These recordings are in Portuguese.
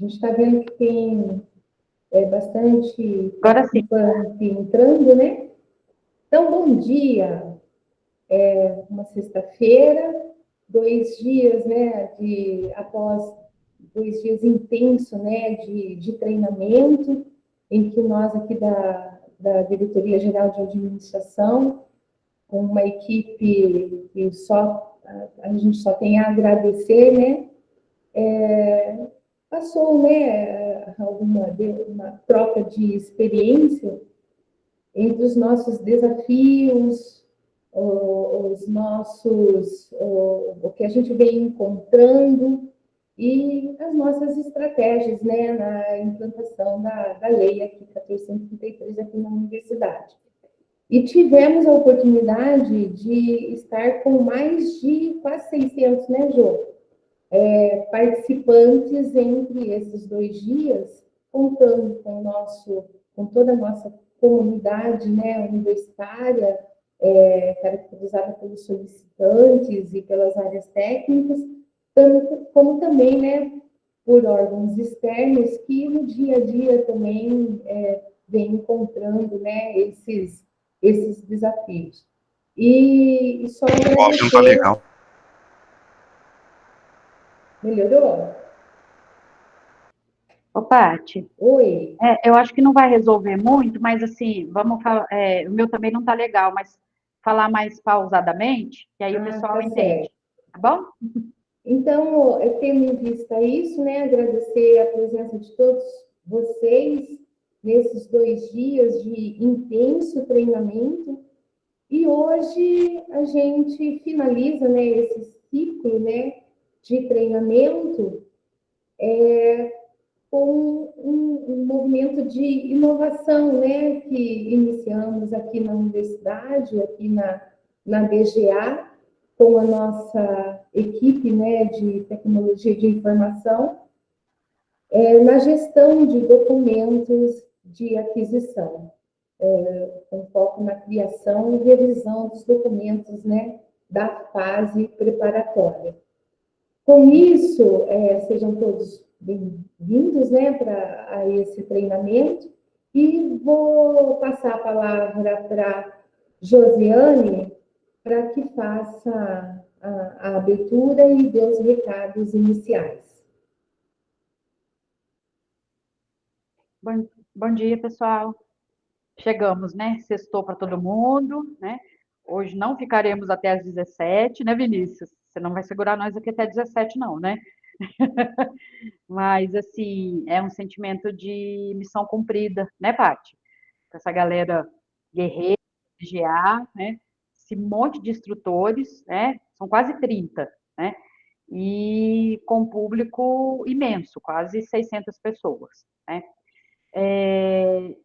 gente está vendo que tem bastante Agora sim. participante entrando, né? Então, bom dia. Uma sexta-feira, 2 dias, né, após 2 dias intensos, né, de treinamento, em que nós aqui da Diretoria Geral de Administração, com uma equipe que a gente só tem a agradecer, né, passou, né, uma troca de experiência entre os nossos desafios, o que a gente vem encontrando e as nossas estratégias, né, na implantação da lei aqui 1433 aqui na universidade. E tivemos a oportunidade de estar com mais de quase 600, né, Jô? Participantes entre esses 2 dias, contando com toda a nossa comunidade, né, universitária, caracterizada pelos solicitantes e pelas áreas técnicas, como também, né, por órgãos externos que no dia a dia também vem encontrando, né, esses desafios. E só agradecer... O áudio não está legal. Melhorou? Ô, Paty. Oi. Eu acho que não vai resolver muito, mas assim, vamos falar. O meu também não está legal, mas falar mais pausadamente, que aí o pessoal entende. Certo. Tá bom? Então, tendo em vista isso, né, agradecer a presença de todos vocês nesses 2 dias de intenso treinamento. E hoje a gente finaliza, né, esse ciclo, né, de treinamento com um movimento de inovação, né, que iniciamos aqui na universidade, aqui na DGA, com a nossa equipe, né, de tecnologia de informação, na gestão de documentos de aquisição, com foco na criação e revisão dos documentos, né, da fase preparatória. Com isso, sejam todos bem-vindos, né, a esse treinamento, e vou passar a palavra para Josiane, para que faça a abertura e dê os recados iniciais. Bom dia, pessoal. Chegamos, né? Sextou para todo mundo, né? Hoje não ficaremos até às 17, né, Vinícius? Você não vai segurar nós aqui até 17, não, né? Mas, assim, é um sentimento de missão cumprida, né, Paty? Com essa galera guerreira, GA, né? Esse monte de instrutores, né? São quase 30, né? E com público imenso, quase 600 pessoas, né?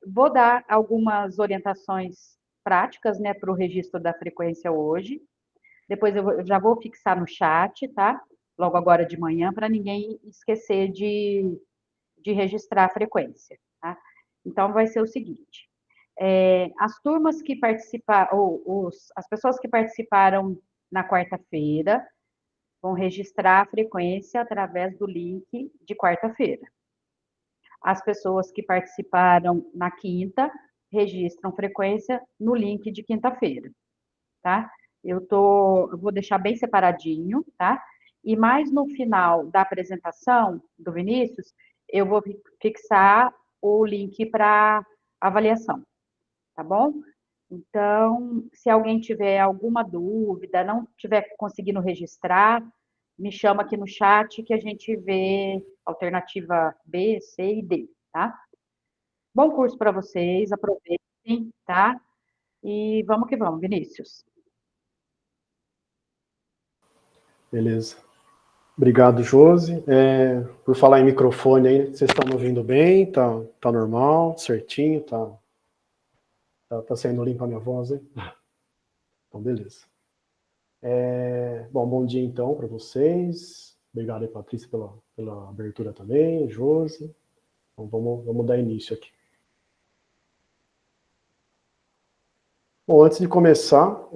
Vou dar algumas orientações práticas, né, para o registro da frequência hoje. Depois eu já vou fixar no chat, tá? Logo agora de manhã, para ninguém esquecer de registrar a frequência, tá? Então, vai ser o seguinte: as turmas que participaram, as pessoas que participaram na quarta-feira vão registrar a frequência através do link de quarta-feira. As pessoas que participaram na quinta registram frequência no link de quinta-feira, tá? Eu vou deixar bem separadinho, tá? E mais no final da apresentação do Vinícius, eu vou fixar o link para avaliação, tá bom? Então, se alguém tiver alguma dúvida, não tiver conseguindo registrar, me chama aqui no chat que a gente vê alternativa B, C e D, tá? Bom curso para vocês, aproveitem, tá? E vamos que vamos, Vinícius. Beleza. Obrigado, Josi. Por falar em microfone aí, vocês estão me ouvindo bem? Tá normal, certinho? Tá saindo limpa a minha voz, hein? Então, beleza. Bom dia então para vocês. Obrigado aí, Patrícia, pela abertura também, Josi. Então, vamos dar início aqui. Bom, antes de começar,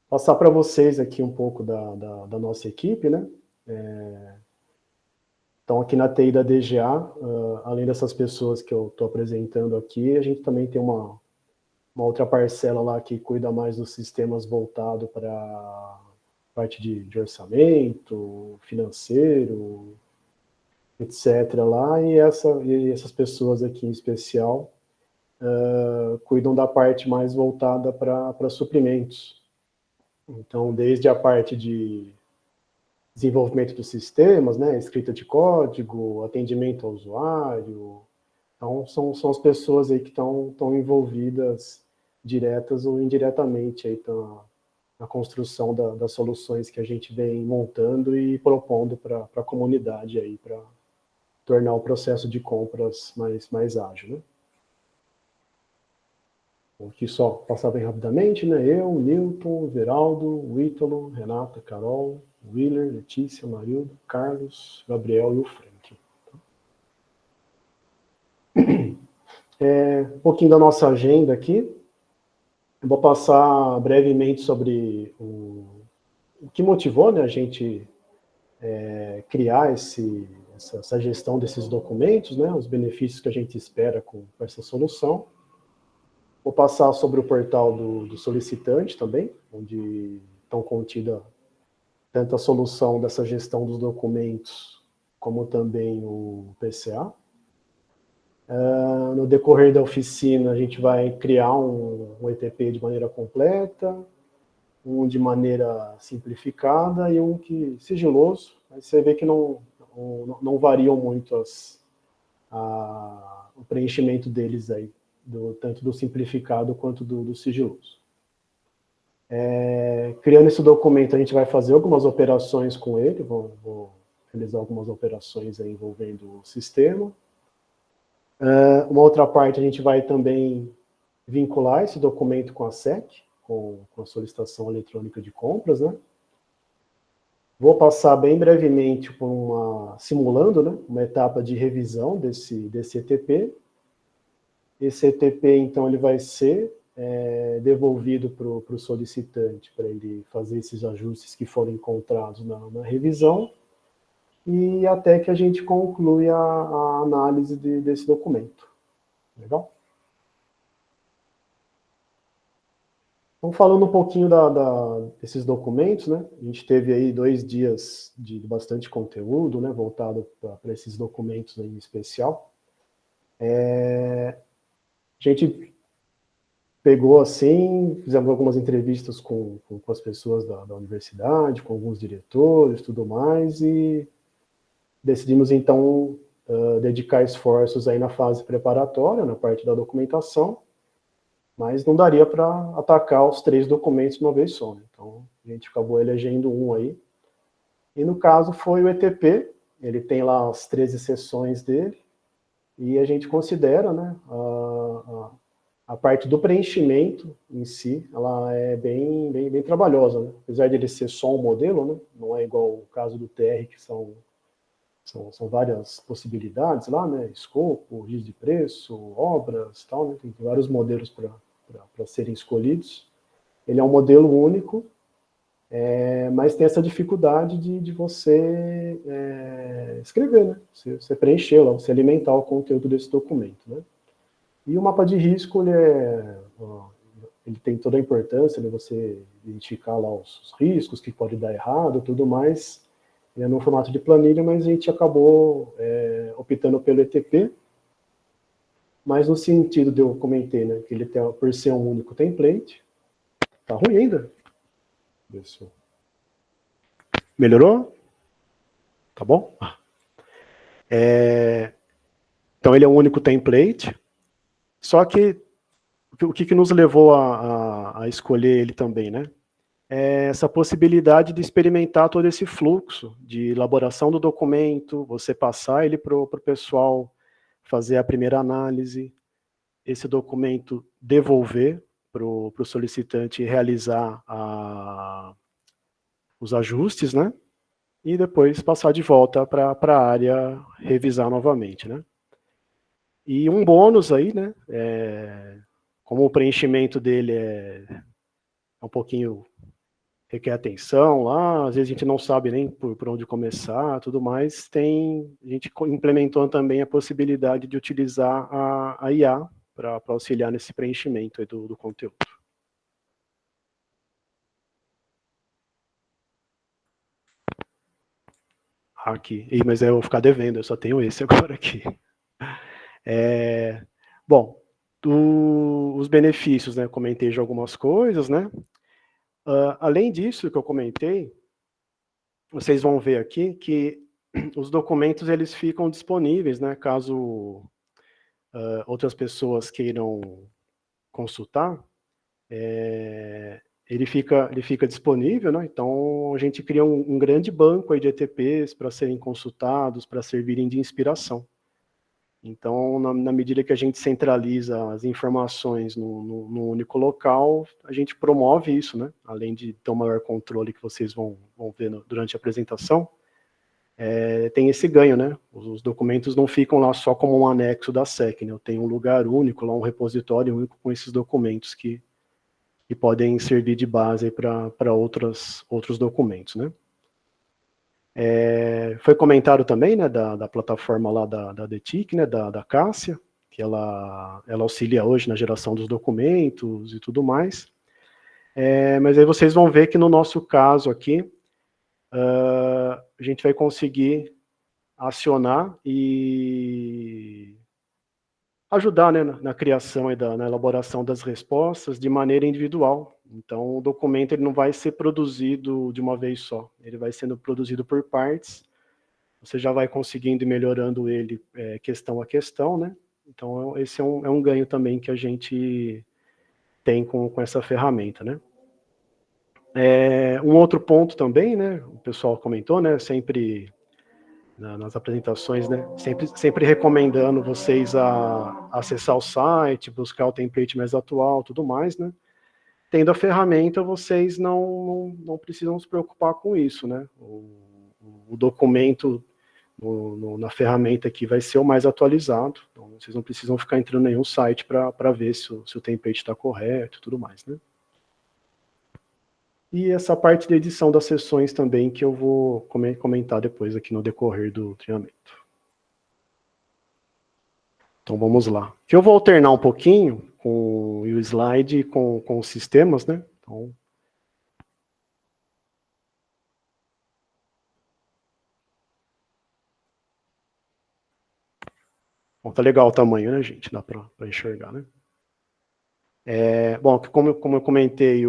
passar para vocês aqui um pouco da nossa equipe, né? Então, Então, aqui na TI da DGA, além dessas pessoas que eu estou apresentando aqui, a gente também tem uma outra parcela lá que cuida mais dos sistemas voltado para parte de orçamento, financeiro, etc. lá, e essas pessoas aqui em especial cuidam da parte mais voltada para suprimentos. Então, desde a parte de desenvolvimento dos sistemas, né, escrita de código, atendimento ao usuário. Então, são as pessoas aí que estão envolvidas diretas ou indiretamente aí na construção das soluções que a gente vem montando e propondo para a comunidade aí, para tornar o processo de compras mais ágil, né? Aqui só passar bem rapidamente, né? Eu, Newton, Veraldo, o Ítalo, Renata, Carol, Willer, Letícia, Marildo, Carlos, Gabriel e o Frank. Um pouquinho da nossa agenda aqui. Eu vou passar brevemente sobre o que motivou, né, a gente criar essa gestão desses documentos, né, os benefícios que a gente espera com essa solução. Vou passar sobre o portal do solicitante também, onde estão contidas tanto a solução dessa gestão dos documentos, como também o PCA. No decorrer da oficina, a gente vai criar um ETP de maneira completa, um de maneira simplificada e um que sigiloso. Aí você vê que não variam muito o preenchimento deles aí, tanto do simplificado quanto do sigiloso. Criando esse documento, a gente vai fazer algumas operações com ele, vou realizar algumas operações aí envolvendo o sistema. Uma outra parte, a gente vai também vincular esse documento com a SEC, com a solicitação eletrônica de compras, né? Vou passar bem brevemente por simulando, né, uma etapa de revisão desse ETP. Esse ETP, então, ele vai ser devolvido para o solicitante, para ele fazer esses ajustes que foram encontrados na revisão, e até que a gente conclui a análise desse documento. Legal? Então, falando um pouquinho desses documentos, né? A gente teve aí 2 dias de bastante conteúdo, né, voltado para esses documentos aí em especial. A gente pegou assim, fizemos algumas entrevistas com as pessoas da universidade, com alguns diretores, tudo mais, e decidimos então dedicar esforços aí na fase preparatória, na parte da documentação, mas não daria para atacar os 3 documentos de uma vez só, né? Então a gente acabou elegendo um aí, e no caso foi o ETP. Ele tem lá as 13 seções dele, e a gente considera, né, a parte do preenchimento em si, ela é bem trabalhosa, né? Apesar de ele ser só um modelo, né? Não é igual o caso do TR, que são várias possibilidades lá, né? Escopo, giz de preço, obras, tal, né? Tem vários modelos para serem escolhidos. Ele é um modelo único, mas tem essa dificuldade de você escrever, né? Você preencher lá, você alimentar o conteúdo desse documento, né? E o mapa de risco, ele tem toda a importância de você identificar lá os riscos que pode dar errado, tudo mais. Ele é no formato de planilha, mas a gente acabou optando pelo ETP. Mas no sentido eu comentei, né, que ele tem, por ser um único template. Tá ruim ainda? Melhorou? Tá bom? Então ele é um único template. Só que o que nos levou a escolher ele também, né? É essa possibilidade de experimentar todo esse fluxo de elaboração do documento, você passar ele para o pessoal fazer a primeira análise, esse documento devolver para o solicitante realizar os ajustes, né? E depois passar de volta para a área revisar novamente, né? E um bônus aí, né? Como o preenchimento dele é um pouquinho requer atenção lá, às vezes a gente não sabe nem por onde começar, tudo mais, a gente implementou também a possibilidade de utilizar a IA para auxiliar nesse preenchimento aí do conteúdo. Aqui, mas eu vou ficar devendo, eu só tenho esse agora aqui. Bom, os benefícios, né, comentei de algumas coisas, né, além disso que eu comentei, vocês vão ver aqui que os documentos eles ficam disponíveis, né, caso outras pessoas queiram consultar, ele fica disponível, né, então a gente cria um grande banco aí de ETPs para serem consultados, para servirem de inspiração. Então, na medida que a gente centraliza as informações no único local, a gente promove isso, né? Além de ter um maior controle que vocês vão ver durante a apresentação, tem esse ganho, né? Os documentos não ficam lá só como um anexo da SEC, né? Eu tenho um lugar único, lá um repositório único com esses documentos que podem servir de base para outros documentos, né? Foi comentado também, né, da plataforma lá da DETIC, né, da Cássia, que ela auxilia hoje na geração dos documentos e tudo mais. Mas aí vocês vão ver que no nosso caso aqui, a gente vai conseguir acionar e ajudar, né, na criação e na elaboração das respostas de maneira individual. Então, o documento ele não vai ser produzido de uma vez só, ele vai sendo produzido por partes, você já vai conseguindo ir melhorando ele questão a questão, né? Então, esse é um ganho também que a gente tem com essa ferramenta, né? Um outro ponto também, né, o pessoal comentou, né, sempre nas apresentações, né, sempre recomendando vocês a acessar o site, buscar o template mais atual, tudo mais, né? Tendo a ferramenta, vocês não precisam se preocupar com isso, né? O documento na ferramenta aqui vai ser o mais atualizado, então vocês não precisam ficar entrando em nenhum site para ver se o template está correto e tudo mais, né? E essa parte de edição das sessões também, que eu vou comentar depois aqui no decorrer do treinamento. Então vamos lá. Eu vou alternar um pouquinho com o slide com os sistemas, né? Então, bom, tá legal o tamanho, né, gente? Dá para enxergar, né? Bom, como eu comentei,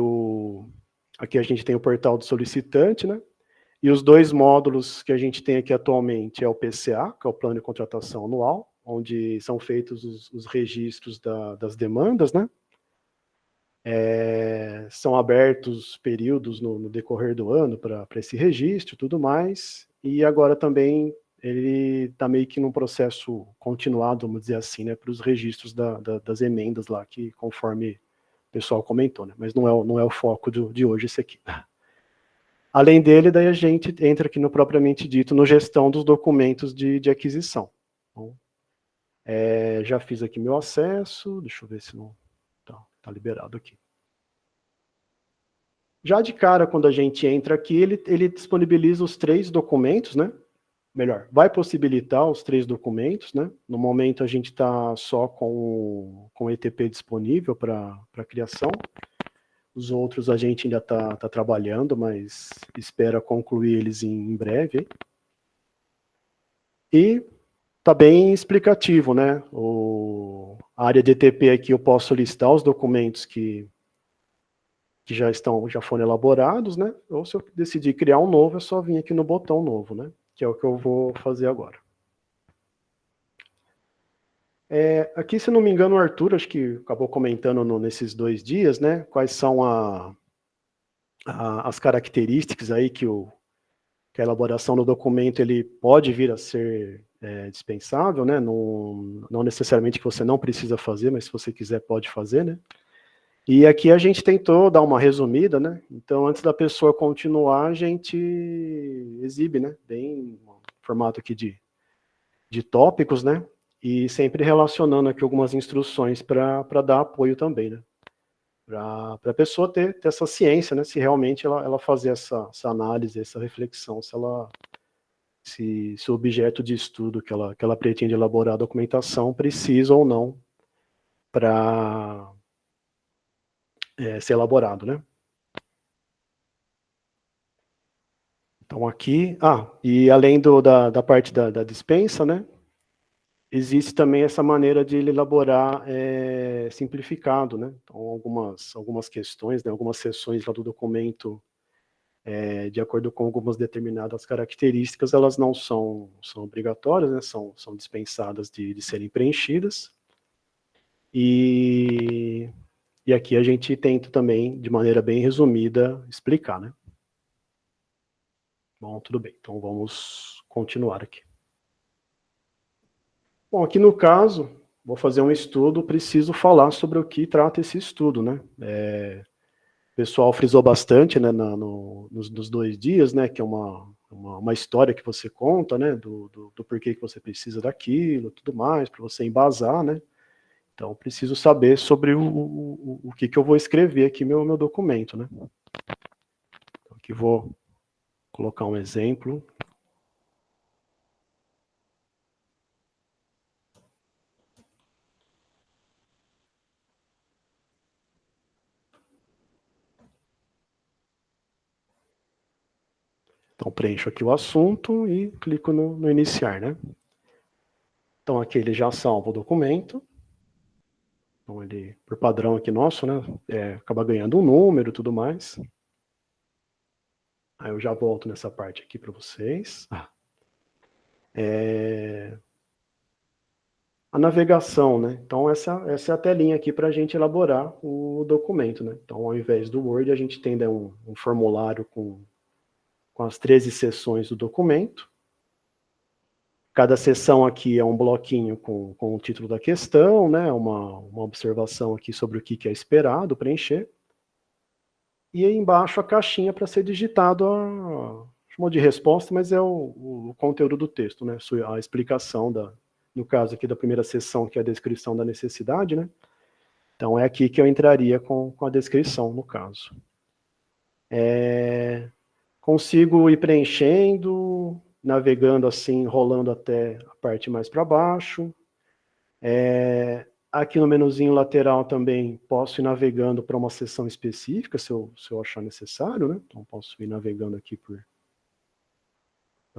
aqui a gente tem o portal do solicitante, né? E os dois módulos que a gente tem aqui atualmente é o PCA, que é o Plano de Contratação Anual, onde são feitos os registros das demandas, né? São abertos períodos no decorrer do ano para esse registro e tudo mais, e agora também ele está meio que num processo continuado, vamos dizer assim, né, para os registros das emendas lá, que conforme o pessoal comentou, né, mas não é o foco de hoje esse aqui. Além dele, daí a gente entra aqui no propriamente dito, no gestão dos documentos de aquisição. Bom, já fiz aqui meu acesso, deixa eu ver se não tá liberado aqui. Já de cara, quando a gente entra aqui, ele disponibiliza os 3 documentos, né? Melhor, vai possibilitar os 3 documentos, né? No momento a gente está só com o ETP disponível para criação. Os outros a gente ainda está trabalhando, mas espera concluir eles em breve. E está bem explicativo, né? A área de ETP aqui eu posso listar os documentos que já foram elaborados, né? Ou se eu decidir criar um novo, é só vir aqui no botão novo, né? Que é o que eu vou fazer agora. Aqui, se não me engano, o Arthur, acho que acabou comentando nesses 2 dias, né? Quais são as características aí que a elaboração do documento ele pode vir a ser dispensável, né? Não necessariamente que você não precisa fazer, mas se você quiser pode fazer, né? E aqui a gente tentou dar uma resumida, né? Então, antes da pessoa continuar, a gente exibe, né? Bem formato aqui de tópicos, né? E sempre relacionando aqui algumas instruções para dar apoio também, né? para a pessoa ter essa ciência, né, se realmente ela fazer essa análise, essa reflexão, se o objeto de estudo que ela pretende elaborar a documentação precisa ou não para ser elaborado, né? Então aqui, e além da parte da dispensa, né, existe também essa maneira de ele elaborar simplificado, né? Então algumas questões, né, algumas seções lá do documento, de acordo com algumas determinadas características, elas não são obrigatórias, né, são dispensadas de serem preenchidas. E aqui a gente tenta também, de maneira bem resumida, explicar, né? Bom, tudo bem. Então, vamos continuar aqui. Bom, aqui no caso, vou fazer um estudo, preciso falar sobre o que trata esse estudo, né? O pessoal frisou bastante, né, nos 2 dias, né, que é uma história que você conta, né, do porquê que você precisa daquilo, tudo mais, para você embasar, né? Então, preciso saber sobre o que eu vou escrever aqui no meu documento, né? Então, aqui vou colocar um exemplo. Então, preencho aqui o assunto e clico no iniciar, né? Então, aqui ele já salva o documento. Então, ele, por padrão aqui nosso, né, acaba ganhando um número e tudo mais. Aí eu já volto nessa parte aqui para vocês. A navegação, né? Então, essa é a telinha aqui para a gente elaborar o documento, né? Então, ao invés do Word, a gente tem, né, um formulário com as 13 seções do documento. Cada seção aqui é um bloquinho com o título da questão, né? Uma observação aqui sobre o que é esperado preencher. E aí embaixo a caixinha para ser digitado chamou de resposta, mas é o conteúdo do texto, né? A explicação no caso aqui da primeira seção, que é a descrição da necessidade, né? Então é aqui que eu entraria com a descrição, no caso. Consigo ir preenchendo, navegando assim, rolando até a parte mais para baixo. Aqui no menuzinho lateral também posso ir navegando para uma seção específica, se eu achar necessário, né? Então posso ir navegando aqui por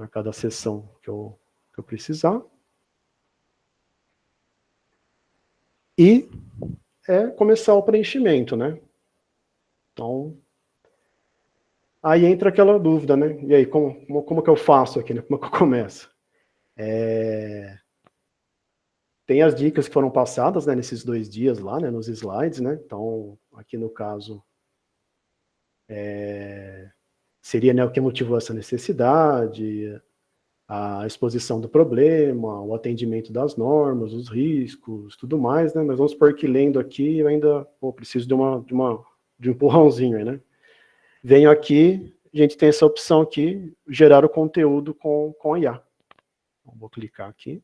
cada seção que eu precisar. E começar o preenchimento, né? Então, aí entra aquela dúvida, né? E aí, como que eu faço aqui, né? Como é que eu começo? Tem as dicas que foram passadas, né, nesses 2 dias lá, né, nos slides, né? Então, aqui no caso, seria, né, o que motivou essa necessidade, a exposição do problema, o atendimento das normas, os riscos, tudo mais, né? Mas vamos supor que lendo aqui eu ainda preciso de um empurrãozinho aí, né? Venho aqui, a gente tem essa opção aqui, gerar o conteúdo com a IA. Então, vou clicar aqui.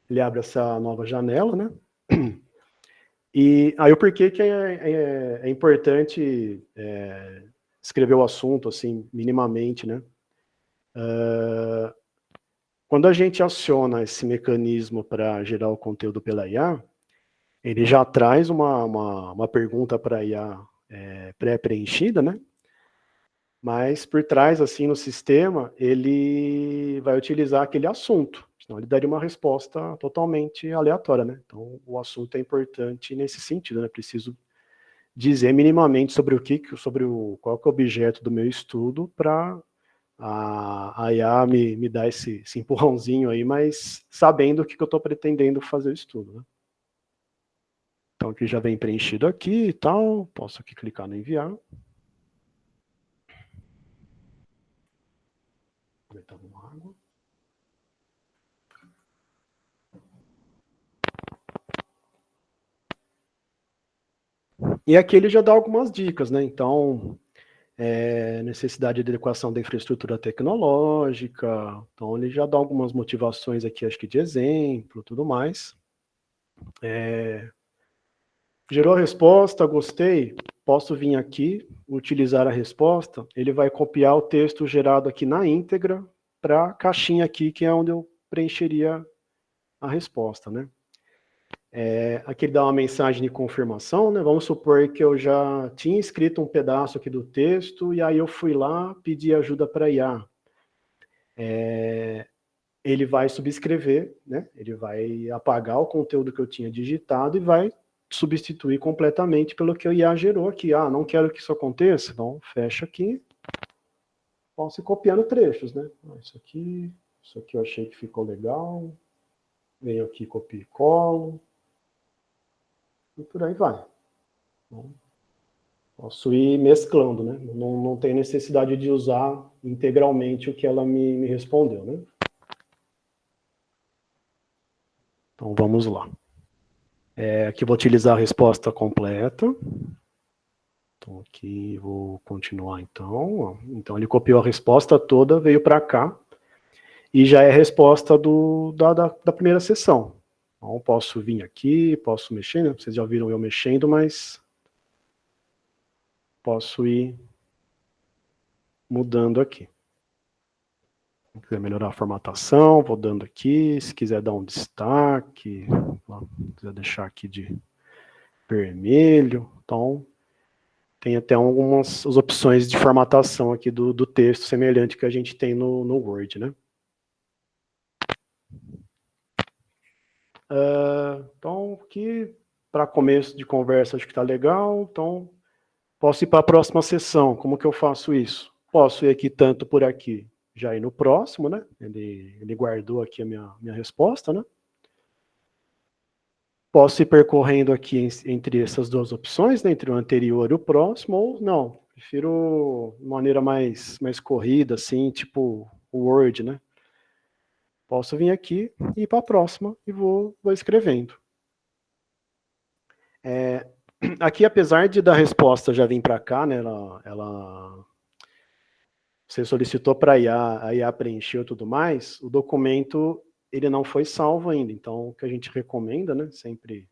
Ele abre essa nova janela, né? E aí o porquê que é importante escrever o assunto, assim, minimamente, né? Quando a gente aciona esse mecanismo para gerar o conteúdo pela IA, ele já traz uma pergunta para a IA pré-preenchida, né? Mas por trás, assim, no sistema, ele vai utilizar aquele assunto. Senão ele daria uma resposta totalmente aleatória, né? Então, o assunto é importante nesse sentido, né? Preciso dizer minimamente sobre qual que é o objeto do meu estudo para a IA me dar esse empurrãozinho aí, mas sabendo o que eu estou pretendendo fazer o estudo, né? Então, aqui já vem preenchido aqui e tal, posso aqui clicar no enviar. Aproveitar uma água. E aqui ele já dá algumas dicas, né? Então, necessidade de adequação da infraestrutura tecnológica. Então, ele já dá algumas motivações aqui, acho que de exemplo, tudo mais. Gerou a resposta, gostei, posso vir aqui, utilizar a resposta, ele vai copiar o texto gerado aqui na íntegra para a caixinha aqui, que é onde eu preencheria a resposta, né? Aqui ele dá uma mensagem de confirmação, né? Vamos supor que eu já tinha escrito um pedaço aqui do texto, e aí eu fui lá, pedi ajuda para a IA. Ele vai subscrever, né? Ele vai apagar o conteúdo que eu tinha digitado e vai substituir completamente pelo que o IA gerou aqui. Ah, não quero que isso aconteça, então fecha aqui. Posso ir copiando trechos, né? Isso aqui eu achei que ficou legal. Venho aqui, copio e colo. E por aí vai. Então, posso ir mesclando, né? Não tem necessidade de usar integralmente o que ela me respondeu, né? Então, vamos lá. Aqui vou utilizar a resposta completa. Então, aqui vou continuar, então. Então, ele copiou a resposta toda, veio para cá. E já é a resposta da primeira sessão. Então, posso vir aqui, posso mexer, né? Vocês já viram eu mexendo, mas posso ir mudando aqui. Se quiser melhorar a formatação, vou dando aqui. Se quiser dar um destaque, se quiser deixar aqui de vermelho. Então, tem até algumas opções de formatação aqui do texto semelhante que a gente tem no Word, né? Então, aqui, para começo de conversa, acho que está legal. Então, posso ir para a próxima sessão. Como que eu faço isso? Posso ir aqui tanto por aqui, já ir no próximo, né? Ele guardou aqui a minha resposta, né? Posso ir percorrendo aqui entre essas duas opções, né? Entre o anterior e o próximo, ou não. Prefiro de maneira mais corrida, assim, tipo o Word, né? Posso vir aqui e ir para a próxima e vou escrevendo. Aqui, apesar da resposta já vir para cá, né, você solicitou para a IA preencheu tudo mais, o documento ele não foi salvo ainda. Então, o que a gente recomenda, né, sempre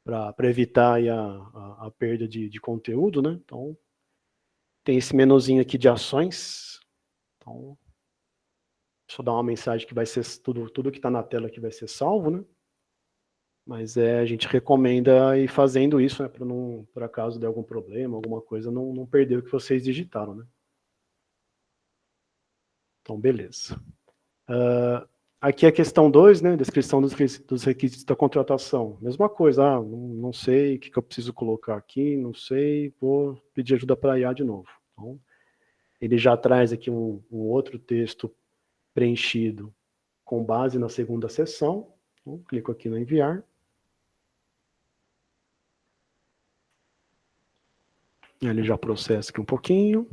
para evitar aí a perda de conteúdo, né? Então, tem esse menuzinho aqui de ações. Então, deixa eu dar uma mensagem que vai ser tudo que está na tela aqui vai ser salvo, né? Mas a gente recomenda ir fazendo isso, né, para não, por acaso, der algum problema, alguma coisa, não perder o que vocês digitaram, né? Então, beleza. Aqui a questão 2, né, descrição dos requisitos da contratação. Mesma coisa, não sei o que eu preciso colocar aqui, não sei, vou pedir ajuda para a IA de novo. Então, ele já traz aqui um outro texto preenchido com base na segunda sessão. Então, clico aqui no enviar. Ele já processa aqui um pouquinho.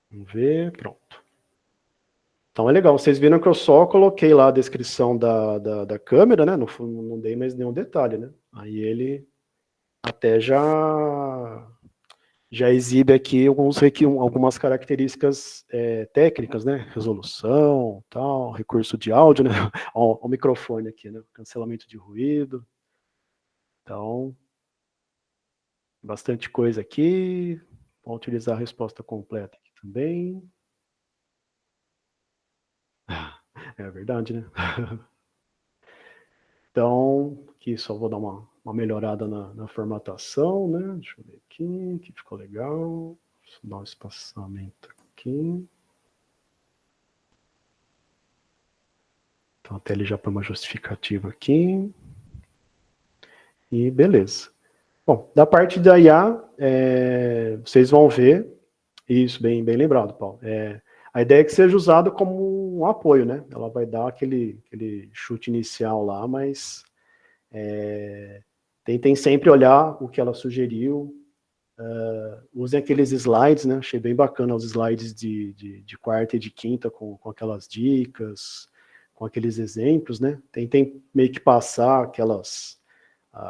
Vamos ver, pronto. Então é legal, vocês viram que eu só coloquei lá a descrição da câmera, né? Não dei mais nenhum detalhe, né? Aí ele até já exibe aqui algumas características técnicas, né? Resolução, tal, recurso de áudio, né? O microfone aqui, né? Cancelamento de ruído. Então, bastante coisa aqui. Vamos utilizar a resposta completa aqui também. É verdade, né? Então, aqui só vou dar uma melhorada na formatação, né? Deixa eu ver aqui, que ficou legal. Deixa eu dar um espaçamento aqui. Então, até ele já põe uma justificativa aqui. E beleza. Bom, da parte da IA, vocês vão ver, isso bem lembrado, Paulo, a ideia é que seja usado como um apoio, né? Ela vai dar aquele chute inicial lá, mas tentem sempre olhar o que ela sugeriu, usem aqueles slides, né? Achei bem bacana os slides de quarta e de quinta com aquelas dicas, com aqueles exemplos, né? Tentem meio que passar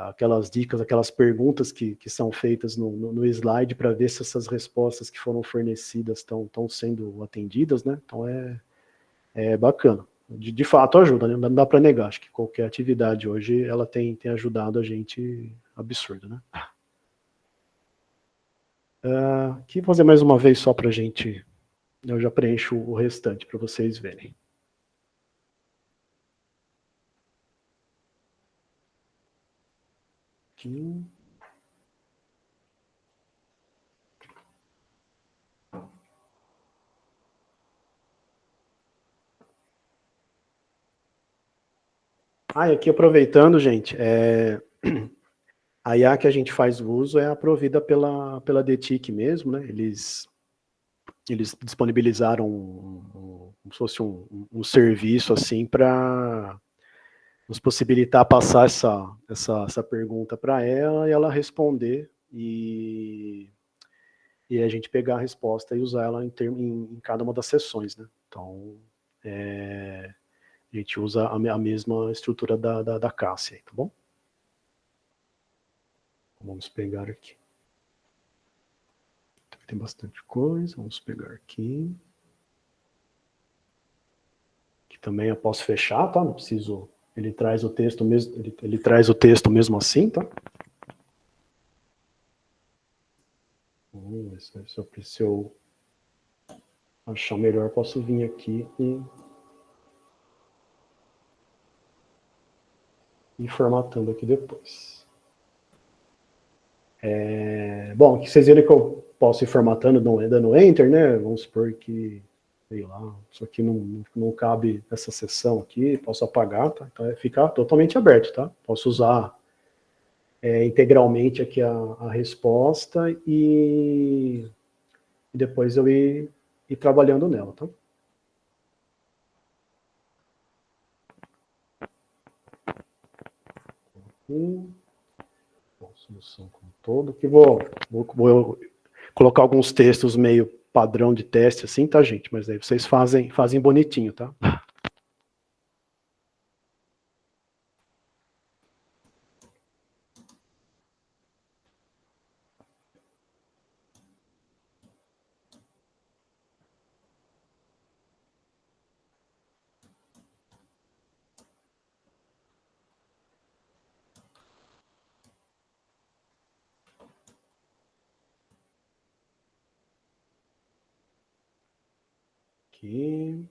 aquelas dicas, aquelas perguntas que são feitas no slide para ver se essas respostas que foram fornecidas estão sendo atendidas, né? Então é bacana. De fato ajuda, né? Não dá para negar. Acho que qualquer atividade hoje ela tem ajudado a gente absurdo, né? Aqui vou fazer mais uma vez só para a gente. Eu já preencho o restante para vocês verem. Aqui. E aqui aproveitando, gente, a IA que a gente faz uso é provida pela DTIC mesmo, né? Eles disponibilizaram como se fosse um serviço assim para nos possibilitar passar essa pergunta para ela e ela responder e a gente pegar a resposta e usar ela em cada uma das sessões, né? Então, a gente usa a mesma estrutura da Cássia, tá bom? Vamos pegar aqui. Tem bastante coisa, vamos pegar aqui. Que também eu posso fechar, tá? Não preciso. Ele traz o texto mesmo, ele traz o texto mesmo assim, tá? Se eu achar melhor, posso vir aqui e ir formatando aqui depois. Bom, que vocês viram que eu posso ir formatando dando Enter, né? Vamos supor que, sei lá, isso aqui não cabe nessa sessão aqui, posso apagar, tá? Então fica totalmente aberto, tá? Posso usar integralmente aqui a resposta e depois eu ir trabalhando nela, tá? Solução como todo, que vou colocar alguns textos meio padrão de teste assim, tá, gente? Mas aí vocês fazem bonitinho, tá? Aqui.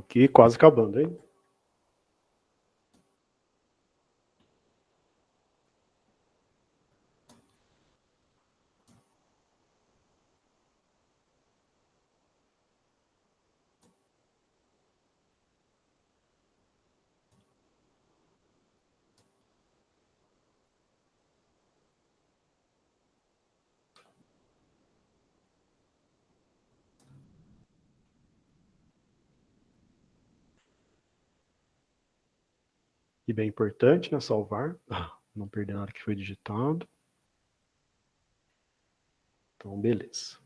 Aqui, quase acabando, hein? E bem importante, né? Salvar. Não perder nada que foi digitado. Então, beleza.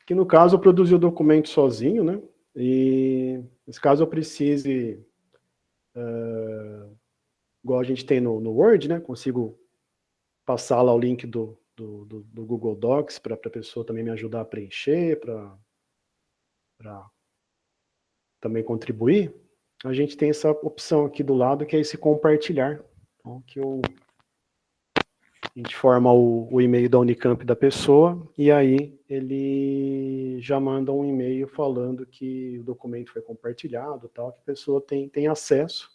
Aqui no caso eu produzi o documento sozinho, né? E nesse caso eu precise, igual a gente tem no Word, né? Consigo passar lá o link do Google Docs para a pessoa também me ajudar a preencher, para também contribuir. A gente tem essa opção aqui do lado, que é esse compartilhar. Então, que a gente forma o e-mail da Unicamp da pessoa, e aí ele já manda um e-mail falando que o documento foi compartilhado, tal, que a pessoa tem acesso,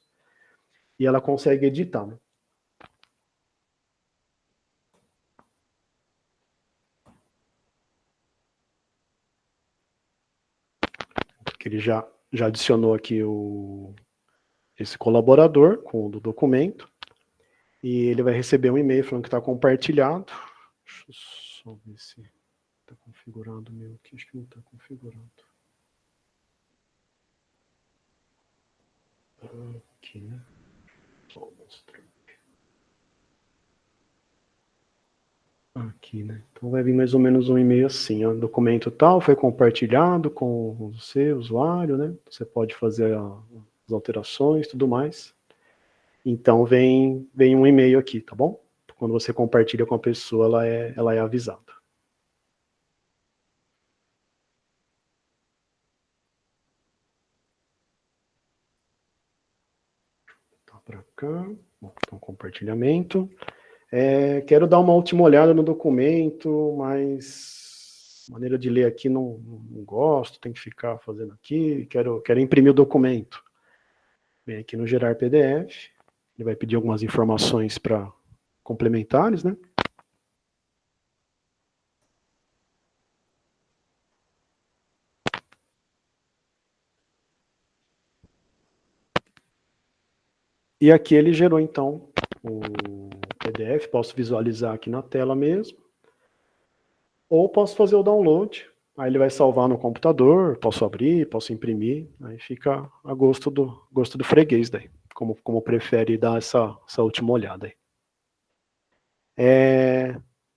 e ela consegue editar, né? Porque ele já adicionou aqui esse colaborador com o do documento, e ele vai receber um e-mail falando que está compartilhado. Deixa eu só ver se está configurado o meu aqui, acho que não está configurado. Aqui, né? Vou mostrar. Aqui, né? Então vai vir mais ou menos um e-mail assim, ó, documento tal, foi compartilhado com você, usuário, né? Você pode fazer as alterações, tudo mais. Então vem um e-mail aqui, tá bom? Quando você compartilha com a pessoa, ela é avisada. Tá para cá, bom, então compartilhamento. Quero dar uma última olhada no documento, mas a maneira de ler aqui não gosto, tem que ficar fazendo aqui, quero imprimir o documento. Vem aqui no gerar PDF, ele vai pedir algumas informações para complementares, né? E aqui ele gerou, então, o PDF, posso visualizar aqui na tela mesmo, ou posso fazer o download, aí ele vai salvar no computador, posso abrir, posso imprimir, aí fica a gosto do freguês daí, como prefere dar essa última olhada aí.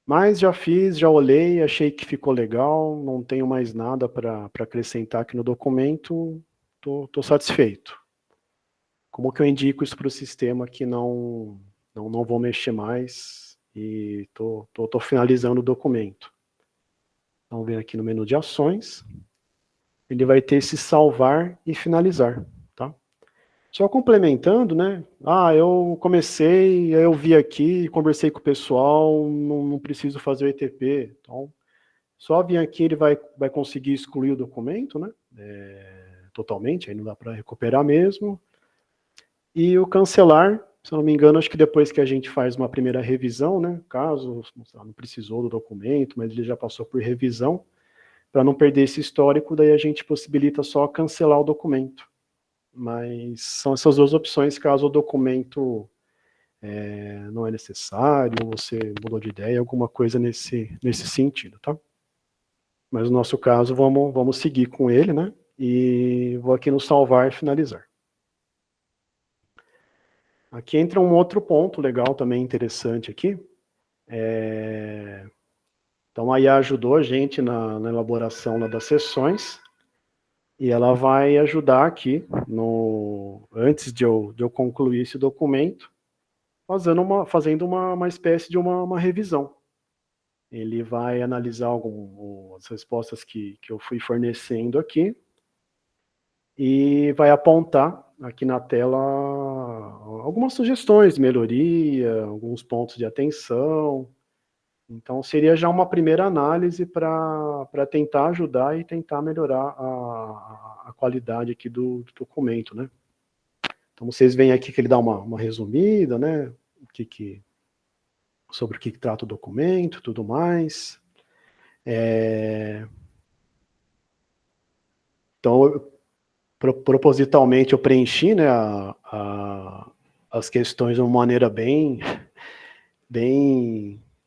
Mas já fiz, já olhei, achei que ficou legal, não tenho mais nada para acrescentar aqui no documento, tô satisfeito. Como que eu indico isso para o sistema que não vou mexer mais e tô finalizando o documento. Então, vem aqui no menu de ações, ele vai ter esse salvar e finalizar, tá? Só complementando, né? Eu comecei, eu vi aqui, conversei com o pessoal, não preciso fazer o ETP. Então, só vir aqui ele vai conseguir excluir o documento, né? Totalmente, aí não dá para recuperar mesmo. E o cancelar, se eu não me engano, acho que depois que a gente faz uma primeira revisão, né? Caso não precisou do documento, mas ele já passou por revisão, para não perder esse histórico, daí a gente possibilita só cancelar o documento. Mas são essas duas opções, caso o documento não é necessário, ou você mudou de ideia, alguma coisa nesse sentido, tá? Mas no nosso caso, vamos seguir com ele, né? E vou aqui no salvar e finalizar. Aqui entra um outro ponto legal também, interessante aqui. Então a IA ajudou a gente na elaboração das sessões, e ela vai ajudar aqui, antes de eu concluir esse documento, fazendo uma espécie de uma revisão. Ele vai analisar as respostas que eu fui fornecendo aqui, e vai apontar aqui na tela algumas sugestões de melhoria, alguns pontos de atenção. Então, seria já uma primeira análise para tentar ajudar e tentar melhorar a qualidade aqui do documento, né? Então, vocês veem aqui que ele dá uma resumida, né? Sobre o que trata o documento, tudo mais. Então, propositalmente, eu preenchi, né, as questões de uma maneira bem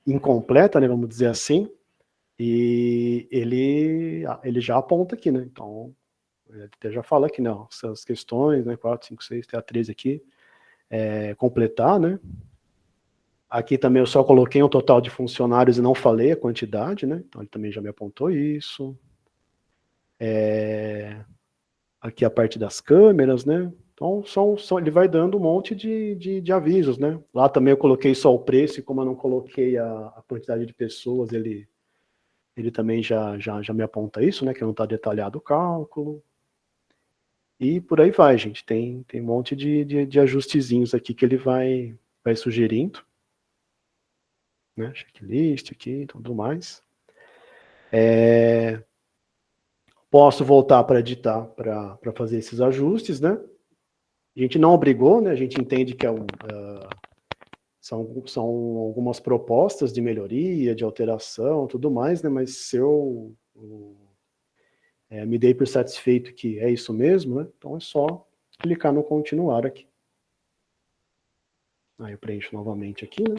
incompleta, né, vamos dizer assim, e ele já aponta aqui, né, então, ele até já fala aqui, não, essas questões, né, 4, 5, 6, até a 13 aqui, completar, né? Aqui também eu só coloquei um total de funcionários e não falei a quantidade, né? Então ele também já me apontou isso. Aqui a parte das câmeras, né? Então ele vai dando um monte de avisos, né? Lá também eu coloquei só o preço, e como eu não coloquei a quantidade de pessoas, ele também já me aponta isso, né? Que não está detalhado o cálculo. E por aí vai, gente. Tem um monte de ajustezinhos aqui que ele vai sugerindo. Né? Checklist aqui e tudo mais. Posso voltar para editar para fazer esses ajustes, né? A gente não obrigou, né? A gente entende que são algumas propostas de melhoria, de alteração, tudo mais, né? Mas se eu me dei por satisfeito que é isso mesmo, né? Então é só clicar no continuar aqui. Aí eu preencho novamente aqui, né?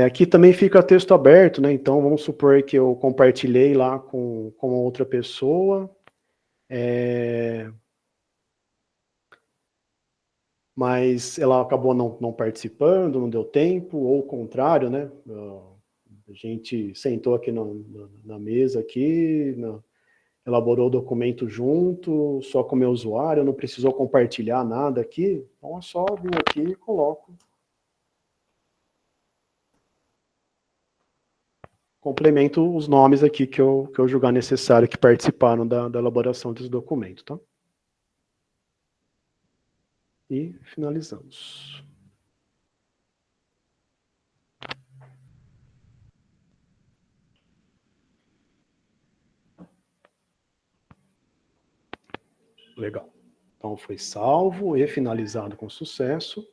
Aqui também fica texto aberto, né? Então vamos supor que eu compartilhei lá com outra pessoa, mas ela acabou não participando, não deu tempo, ou o contrário, né? A gente sentou aqui na mesa aqui, elaborou o documento junto, só com o meu usuário, não precisou compartilhar nada aqui, então é só vir aqui e coloco. Complemento os nomes aqui que eu julgar necessário que participaram da elaboração desse documento, tá? E finalizamos. Legal. Então foi salvo e finalizado com sucesso.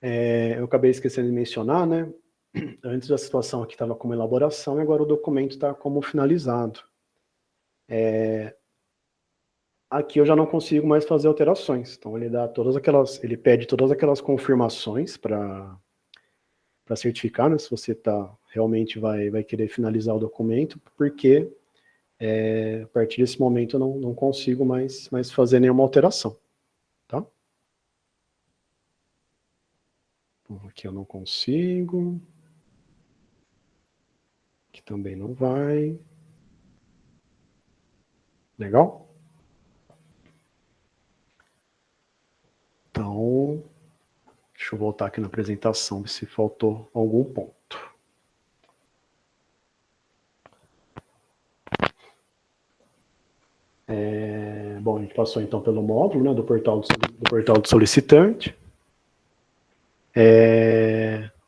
Eu acabei esquecendo de mencionar, né? Antes a situação aqui estava como elaboração e agora o documento está como finalizado. Aqui eu já não consigo mais fazer alterações. Então ele pede todas aquelas confirmações para certificar, né, se você realmente vai querer finalizar o documento, porque a partir desse momento eu não consigo mais fazer nenhuma alteração. Tá? Bom, aqui eu não consigo. Aqui também não vai. Legal? Então, deixa eu voltar aqui na apresentação, ver se faltou algum ponto. Bom, a gente passou então pelo módulo, né, do portal do solicitante.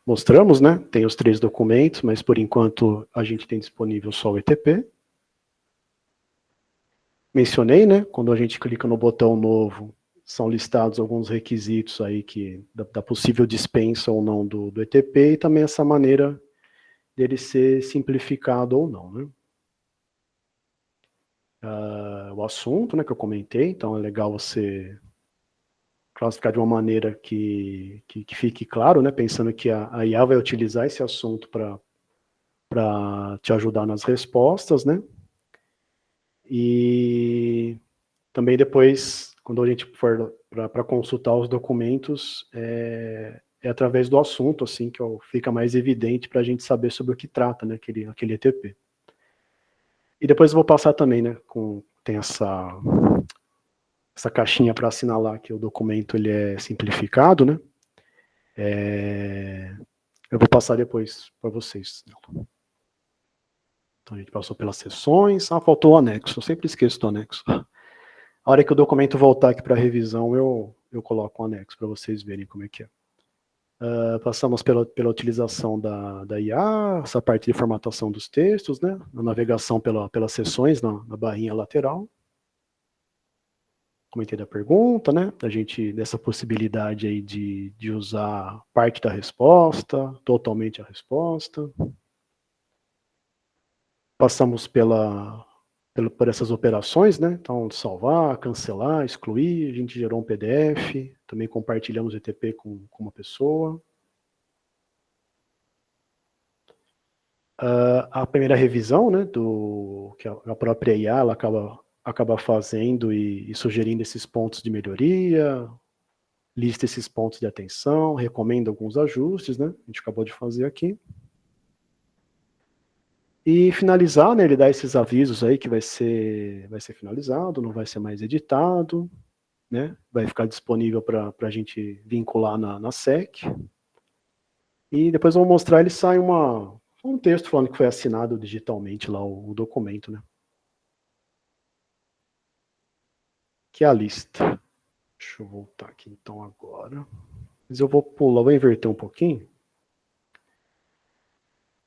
Mostramos, né, tem os 3 documentos, mas por enquanto a gente tem disponível só o ETP. Mencionei, né, quando a gente clica no botão novo, são listados alguns requisitos aí da possível dispensa ou não do ETP, e também essa maneira dele ser simplificado ou não, né. O assunto, né, que eu comentei, então é legal você classificar de uma maneira que fique claro, né, pensando que a IA vai utilizar esse assunto para te ajudar nas respostas, né, e também depois, quando a gente for para consultar os documentos, é através do assunto, assim, que fica mais evidente para a gente saber sobre o que trata, né, aquele ETP. E depois eu vou passar também, né, tem essa caixinha para assinalar que o documento ele é simplificado, né? Eu vou passar depois para vocês. Então a gente passou pelas sessões. Faltou o anexo. Eu sempre esqueço do anexo. A hora que o documento voltar aqui para revisão, eu coloco o anexo para vocês verem como é que é. Passamos pela utilização da IA, essa parte de formatação dos textos, né? A navegação pelas sessões na barrinha lateral. Comentei da pergunta, né? Dessa possibilidade aí de usar parte da resposta, totalmente a resposta. Passamos por essas operações, né? Então, salvar, cancelar, excluir, a gente gerou um PDF, também compartilhamos o ETP com uma pessoa. a primeira revisão, né, que a própria IA ela acaba fazendo e sugerindo esses pontos de melhoria, lista esses pontos de atenção, recomenda alguns ajustes, né, a gente acabou de fazer aqui. E finalizar, né, ele dá esses avisos aí que vai ser finalizado, não vai ser mais editado, né, vai ficar disponível para a gente vincular na SEC. E depois eu vou mostrar, ele sai um texto falando que foi assinado digitalmente lá o documento, né. Que é a lista. Deixa eu voltar aqui então agora. Mas eu vou pular, vou inverter um pouquinho.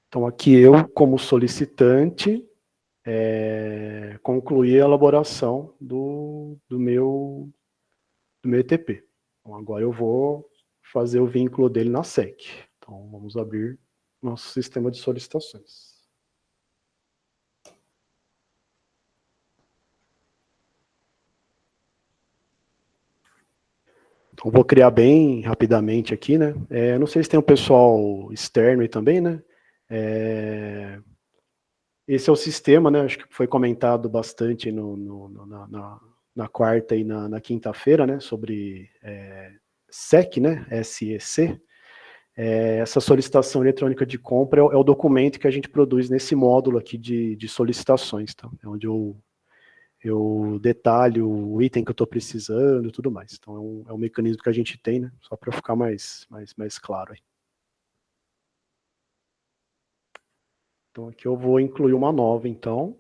Então aqui eu, como solicitante, concluí a elaboração do meu ETP. Então agora eu vou fazer o vínculo dele na SEC. Então vamos abrir nosso sistema de solicitações. Então vou criar bem rapidamente aqui, né? Não sei se tem um pessoal externo aí também, né? Esse é o sistema, né? Acho que foi comentado bastante na quarta e na quinta-feira, né? Sobre SEC, né? SEC. Essa solicitação eletrônica de compra é o documento que a gente produz nesse módulo aqui de solicitações, tá? É onde eu detalho o item que eu estou precisando e tudo mais. Então é um mecanismo que a gente tem, né? Só para ficar mais claro aí. Então aqui eu vou incluir uma nova, então.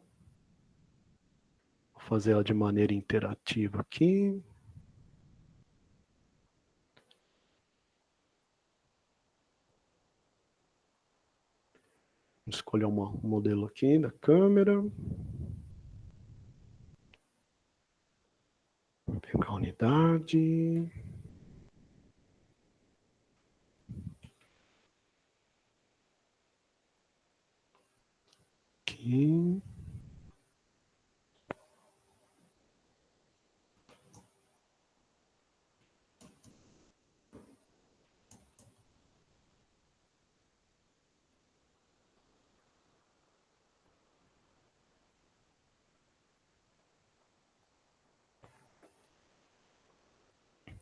Vou fazer ela de maneira interativa aqui. Vou escolher um modelo aqui da câmera. Vou pegar a unidade. Aqui.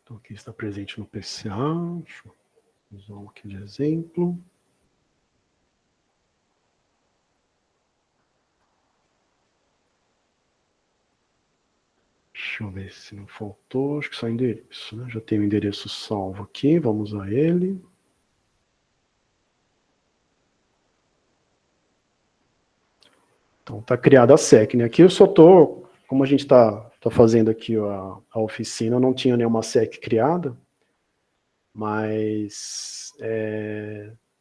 Então aqui está presente no PCA. Deixa eu usar um aqui de exemplo. Deixa eu ver se não faltou. Acho que só endereço, né? Já tenho o endereço salvo aqui. Vamos a ele. Então está criada a SEC, né? Aqui eu só estou, como a gente está fazendo aqui a oficina, eu não tinha nenhuma SEC criada, mas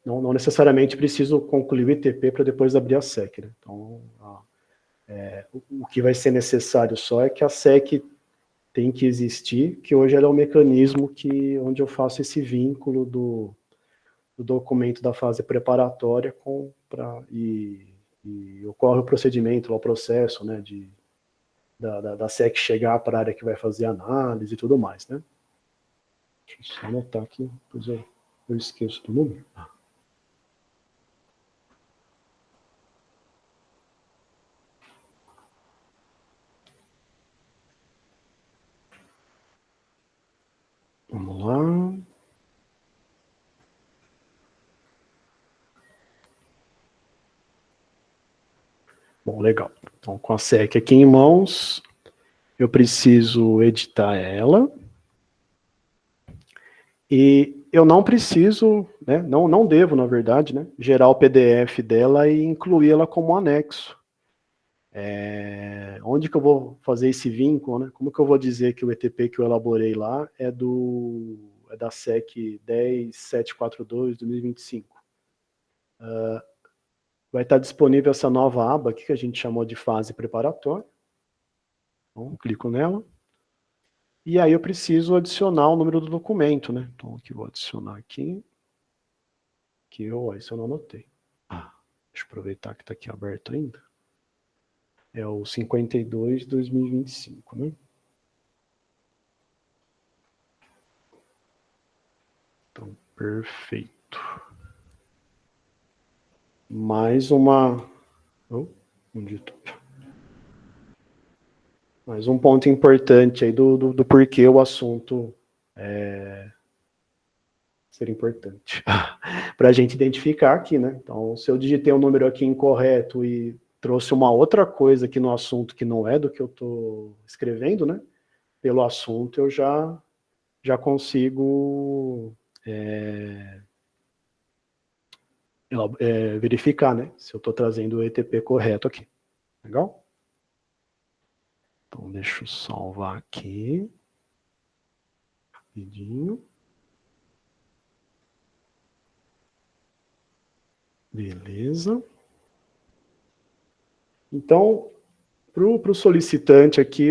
não necessariamente preciso concluir o ITP para depois abrir a SEC, né? Então, o que vai ser necessário só é que a SEC tem que existir, que hoje ela é o mecanismo onde eu faço esse vínculo do documento da fase preparatória e ocorre o procedimento, o processo, né, da SEC chegar para a área que vai fazer análise e tudo mais, né? Deixa eu só anotar aqui, depois eu esqueço do número. Vamos lá. Bom, legal. Então, com a SEC aqui em mãos, eu preciso editar ela. E eu não preciso, né, não devo, na verdade, né, gerar o PDF dela e incluir ela como anexo. Onde que eu vou fazer esse vínculo, né? Como que eu vou dizer que o ETP que eu elaborei lá é da SEC 10742 de 2025? Vai estar disponível essa nova aba aqui que a gente chamou de fase preparatória. Então, clico nela. E aí eu preciso adicionar o número do documento, né? Então, aqui vou adicionar aqui. Isso eu não anotei. Deixa eu aproveitar que está aqui aberto ainda. É o 52/2025, né? Então, perfeito. mais uma... mais um ponto importante aí do porquê o assunto ser importante. Para a gente identificar aqui, né? Então, se eu digitei um número aqui incorreto e trouxe uma outra coisa aqui no assunto que não é do que eu estou escrevendo, né? Pelo assunto eu já consigo verificar, né? Se eu estou trazendo o ETP correto aqui. Legal? Então, deixa eu salvar aqui. Rapidinho. Beleza. Então, para o solicitante aqui,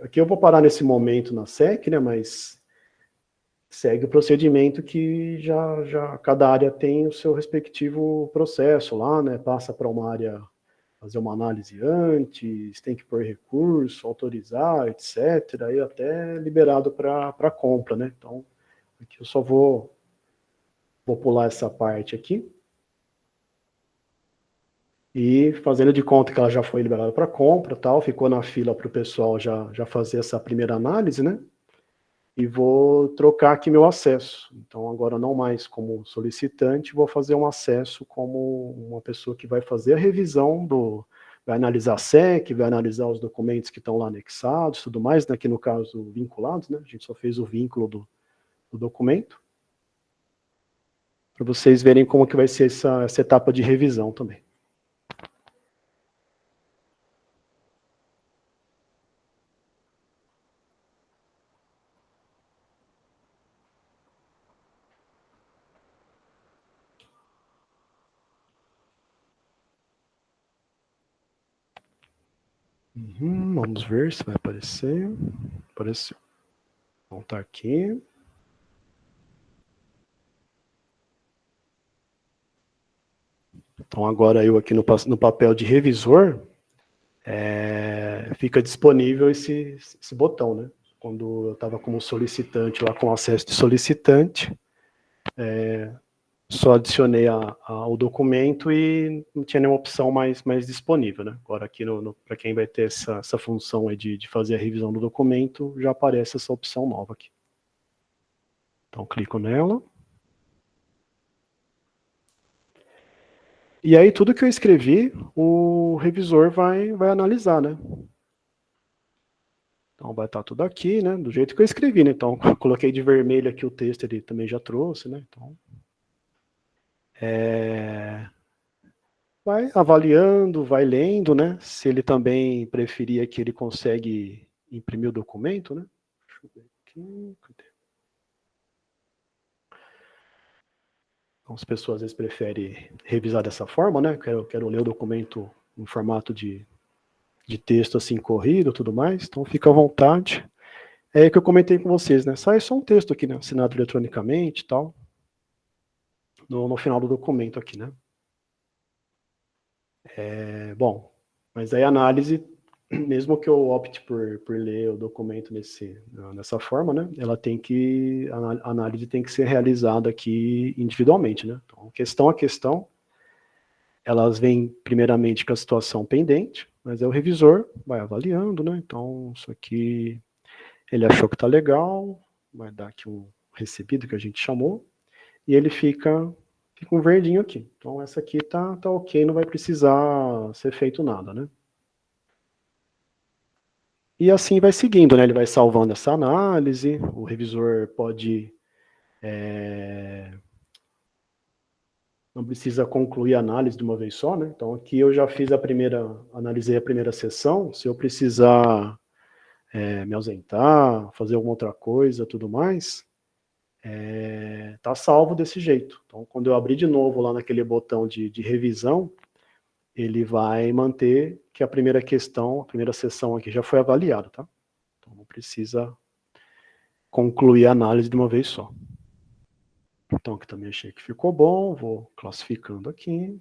aqui eu vou parar nesse momento na SEC, né? Mas segue o procedimento que já cada área tem o seu respectivo processo lá, né? Passa para uma área fazer uma análise antes, tem que pôr recurso, autorizar, etc. Aí até liberado para compra, né? Então, aqui eu só vou pular essa parte aqui. E fazendo de conta que ela já foi liberada para compra, tal, ficou na fila para o pessoal já fazer essa primeira análise, né? E vou trocar aqui meu acesso. Então, agora não mais como solicitante, vou fazer um acesso como uma pessoa que vai fazer a revisão vai analisar a SEC, vai analisar os documentos que estão lá anexados, tudo mais, né? Aqui no caso, vinculados, né? A gente só fez o vínculo do documento. Para vocês verem como que vai ser essa etapa de revisão também. Vamos ver se vai aparecer. Apareceu. Então tá aqui. Então agora eu aqui no papel de revisor, fica disponível esse botão, né? Quando eu estava como solicitante, lá com acesso de solicitante, só adicionei o documento e não tinha nenhuma opção mais disponível, né? Agora aqui, para quem vai ter essa função aí de fazer a revisão do documento, já aparece essa opção nova aqui. Então, clico nela. E aí, tudo que eu escrevi, o revisor vai analisar, né? Então, vai estar tudo aqui, né? Do jeito que eu escrevi, né? Então, coloquei de vermelho aqui o texto, ele também já trouxe, né? Então, vai avaliando, vai lendo, né? Se ele também preferir aqui, ele consegue imprimir o documento, né? Deixa eu ver aqui. Cadê? Então, as pessoas às vezes preferem revisar dessa forma, né? Quero ler o documento em formato de texto assim corrido, tudo mais. Então, fica à vontade. É que eu comentei com vocês, né? Sai só um texto aqui, né? Assinado eletronicamente e tal. No final do documento aqui, né? Bom, mas aí a análise, mesmo que eu opte por ler o documento nessa forma, né? A análise tem que ser realizada aqui individualmente, né? Então, questão a questão, elas vêm primeiramente com a situação pendente, mas aí o revisor vai avaliando, né? Então, isso aqui, ele achou que está legal, vai dar aqui um recebido que a gente chamou, e ele fica um verdinho aqui. Então, essa aqui tá ok, não vai precisar ser feito nada, né? E assim vai seguindo, né? Ele vai salvando essa análise, o revisor pode... não precisa concluir a análise de uma vez só, né? Então, aqui eu já analisei a primeira sessão, se eu precisar me ausentar, fazer alguma outra coisa, tudo mais, tá salvo desse jeito. Então, quando eu abrir de novo lá naquele botão de revisão, ele vai manter que a primeira sessão aqui já foi avaliada, tá? Então, não precisa concluir a análise de uma vez só. Então, aqui também achei que ficou bom, vou classificando aqui.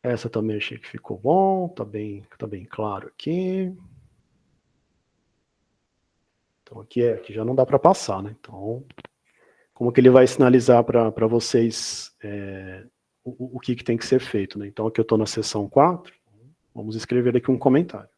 Essa também achei que ficou bom, tá bem claro aqui. Então, aqui já não dá para passar, né? Então, como que ele vai sinalizar para vocês o que tem que ser feito, né? Então, aqui eu estou na seção 4, vamos escrever aqui um comentário.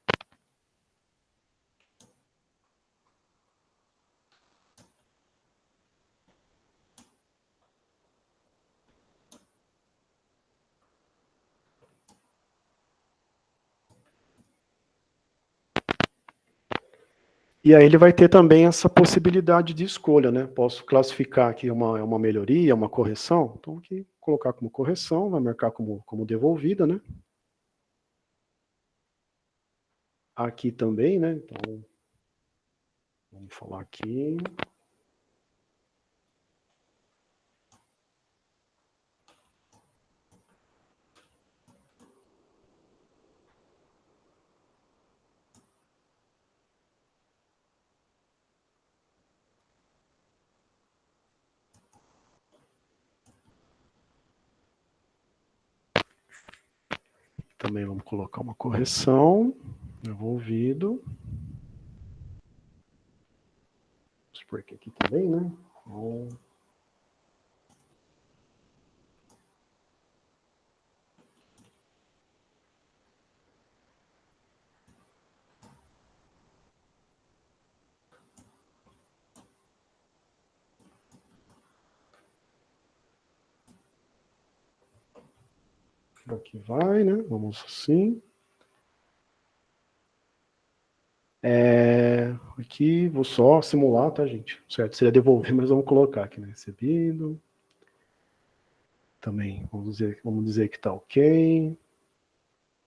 E aí ele vai ter também essa possibilidade de escolha, né? Posso classificar aqui uma melhoria, uma correção. Então, aqui, colocar como correção, vai marcar como devolvida, né? Aqui também, né? Então, vamos falar aqui. Também vamos colocar uma correção, devolvido. Vamos supor que aqui também, né? Então, por aqui vai, né? Vamos assim. Aqui, vou só simular, tá, gente? Certo, seria devolver, mas vamos colocar aqui, né? Recebido. Também, vamos dizer que tá ok.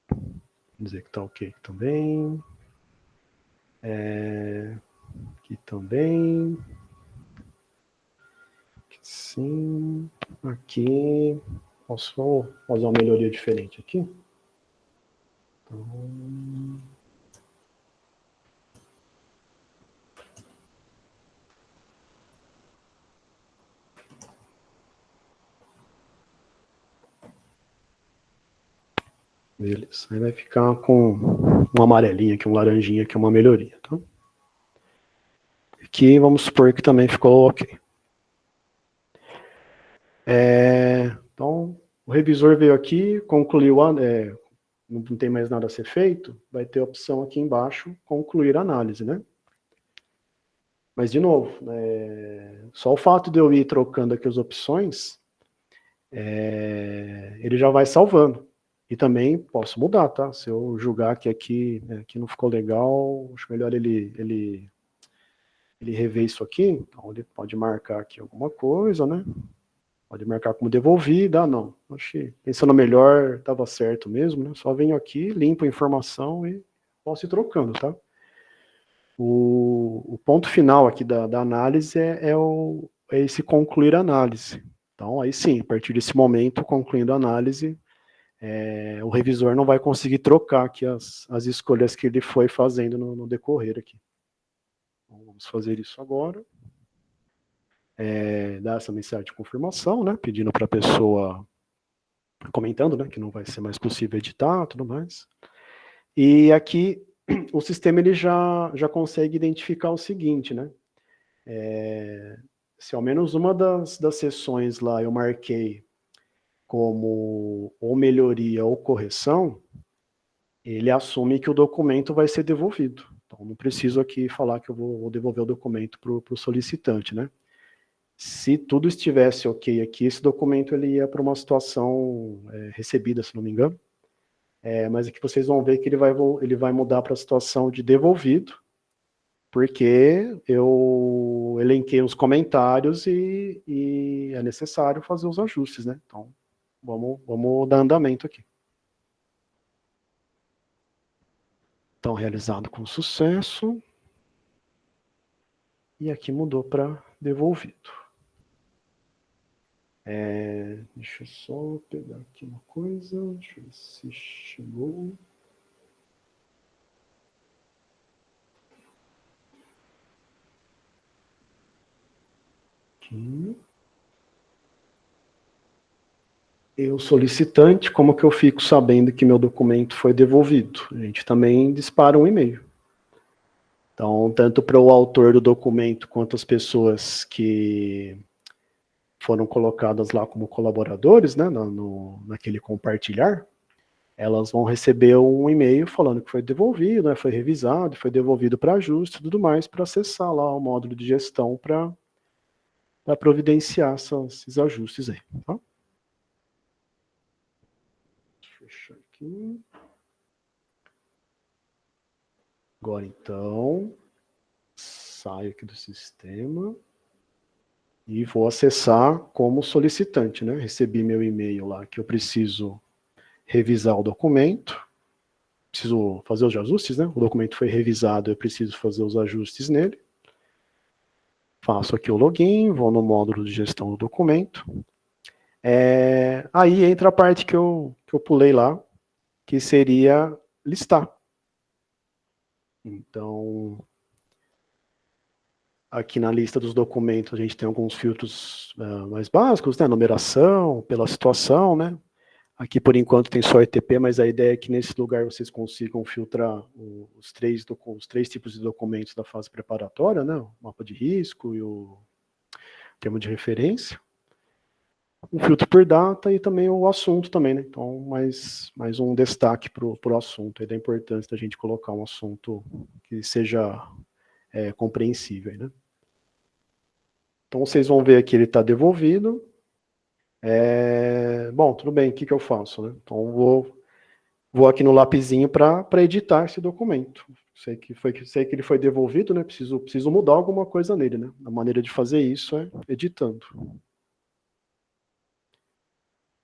Vamos dizer que tá ok também. Aqui também. Aqui sim. Aqui. Posso fazer uma melhoria diferente aqui? Então... Beleza. Aí vai ficar com um amarelinho aqui, um laranjinha aqui, uma melhoria, tá? Aqui vamos supor que também ficou ok. Então, o revisor veio aqui, concluiu, não tem mais nada a ser feito, vai ter a opção aqui embaixo, concluir a análise, né? Mas, de novo, só o fato de eu ir trocando aqui as opções, ele já vai salvando. E também posso mudar, tá? Se eu julgar que aqui não ficou legal, acho melhor ele rever isso aqui. Então, ele pode marcar aqui alguma coisa, né? Pode marcar como devolvida. Não. Acho que, pensando melhor, estava certo mesmo, né? Só venho aqui, limpo a informação e posso ir trocando, tá? O ponto final aqui da análise é esse concluir a análise. Então, aí sim, a partir desse momento, concluindo a análise, o revisor não vai conseguir trocar aqui as escolhas que ele foi fazendo no decorrer aqui. Então, vamos fazer isso agora. Dar essa mensagem de confirmação, né? Pedindo para a pessoa, comentando, né? Que não vai ser mais possível editar, tudo mais. E aqui o sistema ele já consegue identificar o seguinte, né? Se ao menos uma das sessões lá eu marquei como ou melhoria ou correção, ele assume que o documento vai ser devolvido. Então, não preciso aqui falar que eu vou devolver o documento para o solicitante, né? Se tudo estivesse ok aqui, esse documento ele ia para uma situação recebida, se não me engano. Mas aqui vocês vão ver que ele vai mudar para a situação de devolvido, porque eu elenquei os comentários e é necessário fazer os ajustes, né? Então, vamos dar andamento aqui. Então, realizado com sucesso. E aqui mudou para devolvido. Deixa eu só pegar aqui uma coisa. Deixa eu ver se chegou. Aqui. Eu, solicitante, como que eu fico sabendo que meu documento foi devolvido? A gente também dispara um e-mail. Então, tanto para o autor do documento quanto as pessoas que foram colocadas lá como colaboradores, né, naquele compartilhar, elas vão receber um e-mail falando que foi devolvido, né, foi revisado, foi devolvido para ajuste e tudo mais, para acessar lá o módulo de gestão para providenciar esses ajustes aí. Tá? Deixa eu fechar aqui. Agora, então, saio aqui do sistema e vou acessar como solicitante, né? Recebi meu e-mail lá que eu preciso revisar o documento, preciso fazer os ajustes, né? O documento foi revisado, eu preciso fazer os ajustes nele. Faço aqui o login, vou no módulo de gestão do documento. Aí entra a parte que eu pulei lá, que seria listar. Então, aqui na lista dos documentos, a gente tem alguns filtros mais básicos, né? Numeração, pela situação, né? Aqui, por enquanto, tem só ETP, mas a ideia é que nesse lugar vocês consigam filtrar os três tipos de documentos da fase preparatória, né? O mapa de risco e o termo de referência. Um filtro por data e também o assunto também, né? Então, mais um destaque para o assunto, aí da importância da gente colocar um assunto que seja compreensível, né? Então, vocês vão ver aqui, ele está devolvido. Bom, tudo bem, o que eu faço, né? Então, vou aqui no lapisinho para editar esse documento. Sei que ele foi devolvido, né? Preciso mudar alguma coisa nele, né? A maneira de fazer isso é editando.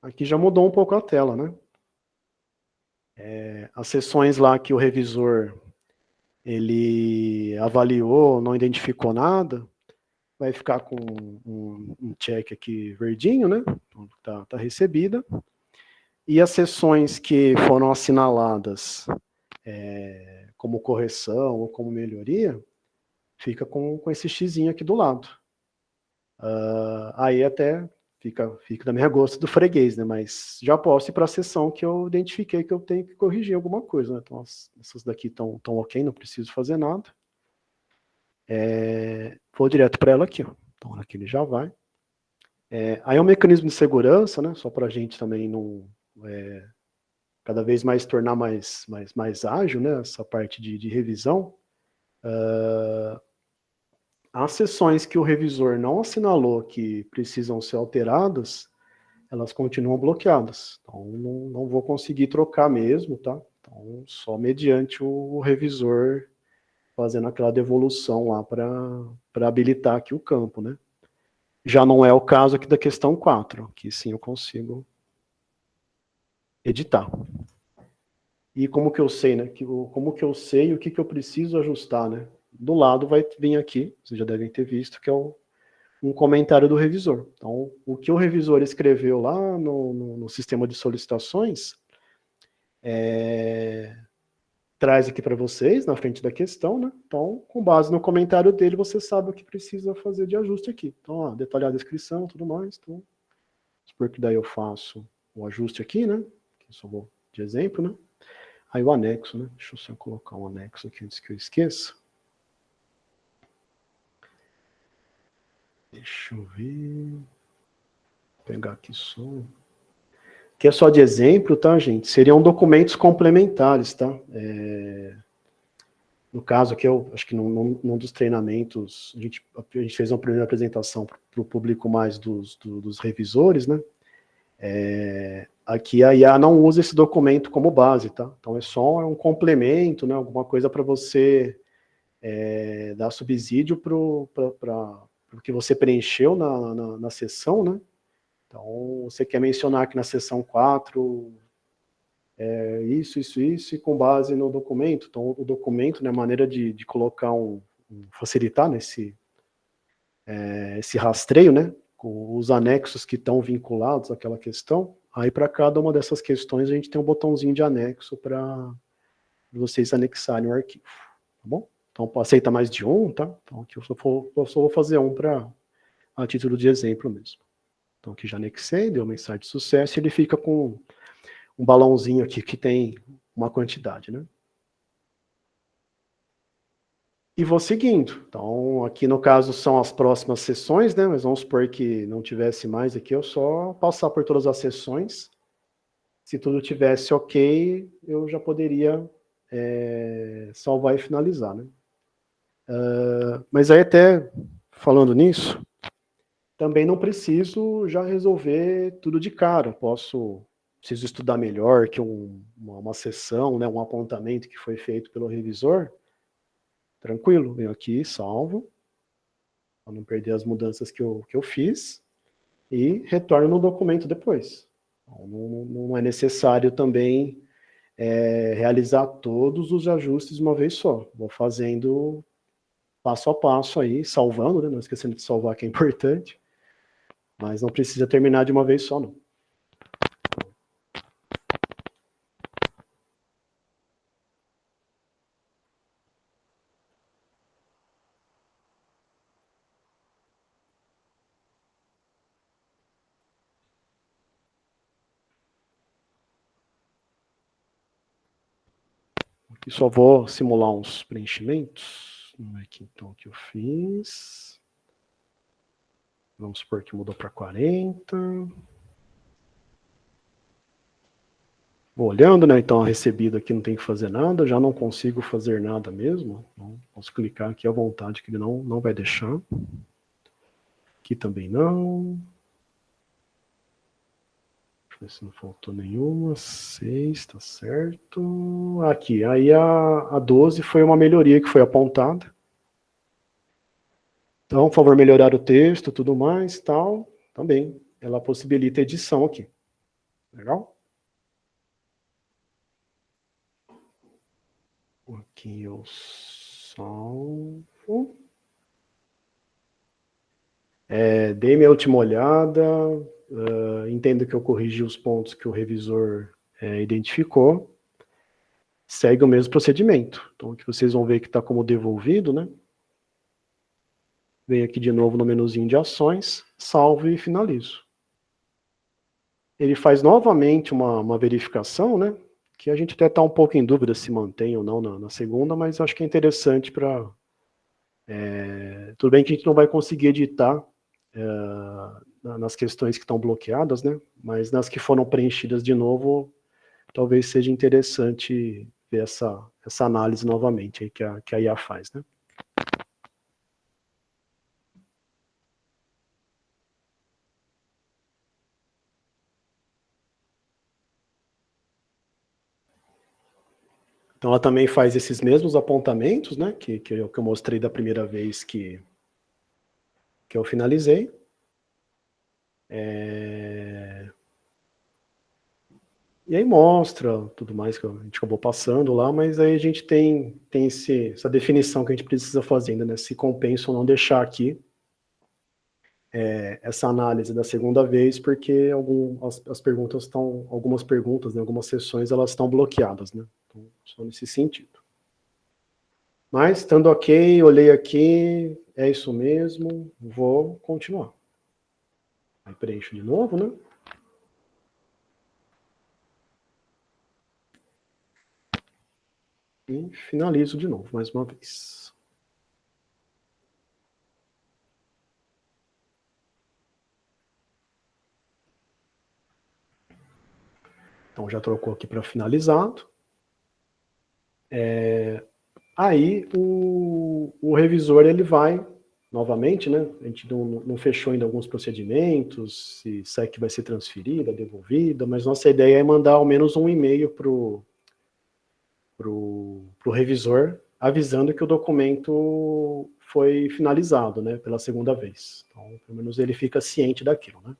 Aqui já mudou um pouco a tela, né? As seções lá que o revisor ele avaliou, não identificou nada, vai ficar com um check aqui verdinho, né? Então, tá recebida. E as seções que foram assinaladas como correção ou como melhoria, fica com esse xizinho aqui do lado. Aí até fica da minha gosto do freguês, né? Mas já posso ir para a seção que eu identifiquei que eu tenho que corrigir alguma coisa, né? Então, essas daqui estão ok, não preciso fazer nada. Vou direto para ela aqui, ó. Então, aqui ele já vai. Aí é um mecanismo de segurança, né? Só para a gente também não cada vez mais tornar mais ágil, né? Essa parte de revisão. As seções que o revisor não assinalou que precisam ser alteradas, elas continuam bloqueadas. Então, não vou conseguir trocar mesmo, tá? Então, só mediante o revisor fazendo aquela devolução lá para habilitar aqui o campo, né? Já não é o caso aqui da questão 4, que sim eu consigo editar. E como que eu sei, né? Como que eu sei o que eu preciso ajustar, né? Do lado vai vir aqui, vocês já devem ter visto, que é um comentário do revisor. Então, o que o revisor escreveu lá no sistema de solicitações, traz aqui para vocês, na frente da questão, né? Então, com base no comentário dele, você sabe o que precisa fazer de ajuste aqui. Então, ó, detalhar a descrição, tudo mais. Então, porque daí eu faço o ajuste aqui, né? Que eu só vou de exemplo, né? Aí o anexo, né? Deixa eu só colocar um anexo aqui antes que eu esqueça. Deixa eu ver. Vou pegar aqui só. Que é só de exemplo, tá, gente? Seriam documentos complementares, tá? No caso aqui, eu acho que num dos treinamentos, a gente fez uma primeira apresentação para o público mais dos revisores, né? Aqui a IA não usa esse documento como base, tá? Então é só um complemento, né? Alguma coisa para você dar subsídio para o que você preencheu na sessão, né? Então, você quer mencionar que na seção 4, isso, e com base no documento. Então, o documento, né, a maneira de colocar facilitar nesse esse rastreio, né, com os anexos que estão vinculados àquela questão. Aí, para cada uma dessas questões, a gente tem um botãozinho de anexo para vocês anexarem o arquivo, tá bom? Então, aceita mais de um, tá? Então, aqui eu só vou fazer um a título de exemplo mesmo. Então, aqui já anexei, deu mensagem de sucesso, e ele fica com um balãozinho aqui que tem uma quantidade, né? e vou seguindo. Então, aqui no caso são as próximas sessões, né? Mas vamos supor que não tivesse mais aqui, eu só passar por todas as sessões. Se tudo tivesse ok, eu já poderia salvar e finalizar, né? Mas aí até, falando nisso, também não preciso já resolver tudo de cara. Preciso estudar melhor que uma sessão, né, um apontamento que foi feito pelo revisor. Tranquilo, venho aqui, salvo, para não perder as mudanças que eu fiz, e retorno no documento depois. Então, não é necessário também realizar todos os ajustes de uma vez só. Vou fazendo passo a passo aí, salvando, né? Não esquecendo de salvar, que é importante. Mas não precisa terminar de uma vez só, não. Aqui só vou simular uns preenchimentos. Vamos ver aqui então o que eu fiz. Vamos supor que mudou para 40. Vou olhando, né? Então a recebida aqui não tem que fazer nada, já não consigo fazer nada mesmo. Então, posso clicar aqui à vontade que ele não vai deixar. Aqui também não. Deixa eu ver se não faltou nenhuma. 6, tá certo. Aqui, aí a 12 foi uma melhoria que foi apontada. Então, por favor, melhorar o texto, tudo mais, tal. Também, ela possibilita edição aqui. Legal? Aqui eu salvo. Dei minha última olhada. Entendo que eu corrigi os pontos que o revisor identificou. Segue o mesmo procedimento. Então, aqui vocês vão ver que está como devolvido, né? Venho aqui de novo no menuzinho de ações, salvo e finalizo. Ele faz novamente uma verificação, né? Que a gente até está um pouco em dúvida se mantém ou não na segunda, mas acho que é interessante para... tudo bem que a gente não vai conseguir editar nas questões que estão bloqueadas, né? Mas nas que foram preenchidas de novo, talvez seja interessante ver essa análise novamente aí que a IA faz, né? Então, ela também faz esses mesmos apontamentos, né, que eu mostrei da primeira vez que eu finalizei. E aí mostra tudo mais que a gente acabou passando lá, mas aí a gente tem essa definição que a gente precisa fazer ainda, né, se compensa ou não deixar aqui essa análise da segunda vez, porque as perguntas estão, algumas perguntas, né, algumas sessões, elas estão bloqueadas, né, então, só nesse sentido. Mas, estando ok, olhei aqui, é isso mesmo, vou continuar. Aí preencho de novo, né? E finalizo de novo, mais uma vez. Então, já trocou aqui para finalizado. Aí, o revisor, ele vai, novamente, né? A gente não fechou ainda alguns procedimentos, se SEC vai ser transferida, devolvida, mas nossa ideia é mandar ao menos um e-mail para o revisor, avisando que o documento foi finalizado, né, pela segunda vez. Então, pelo menos ele fica ciente daquilo, né?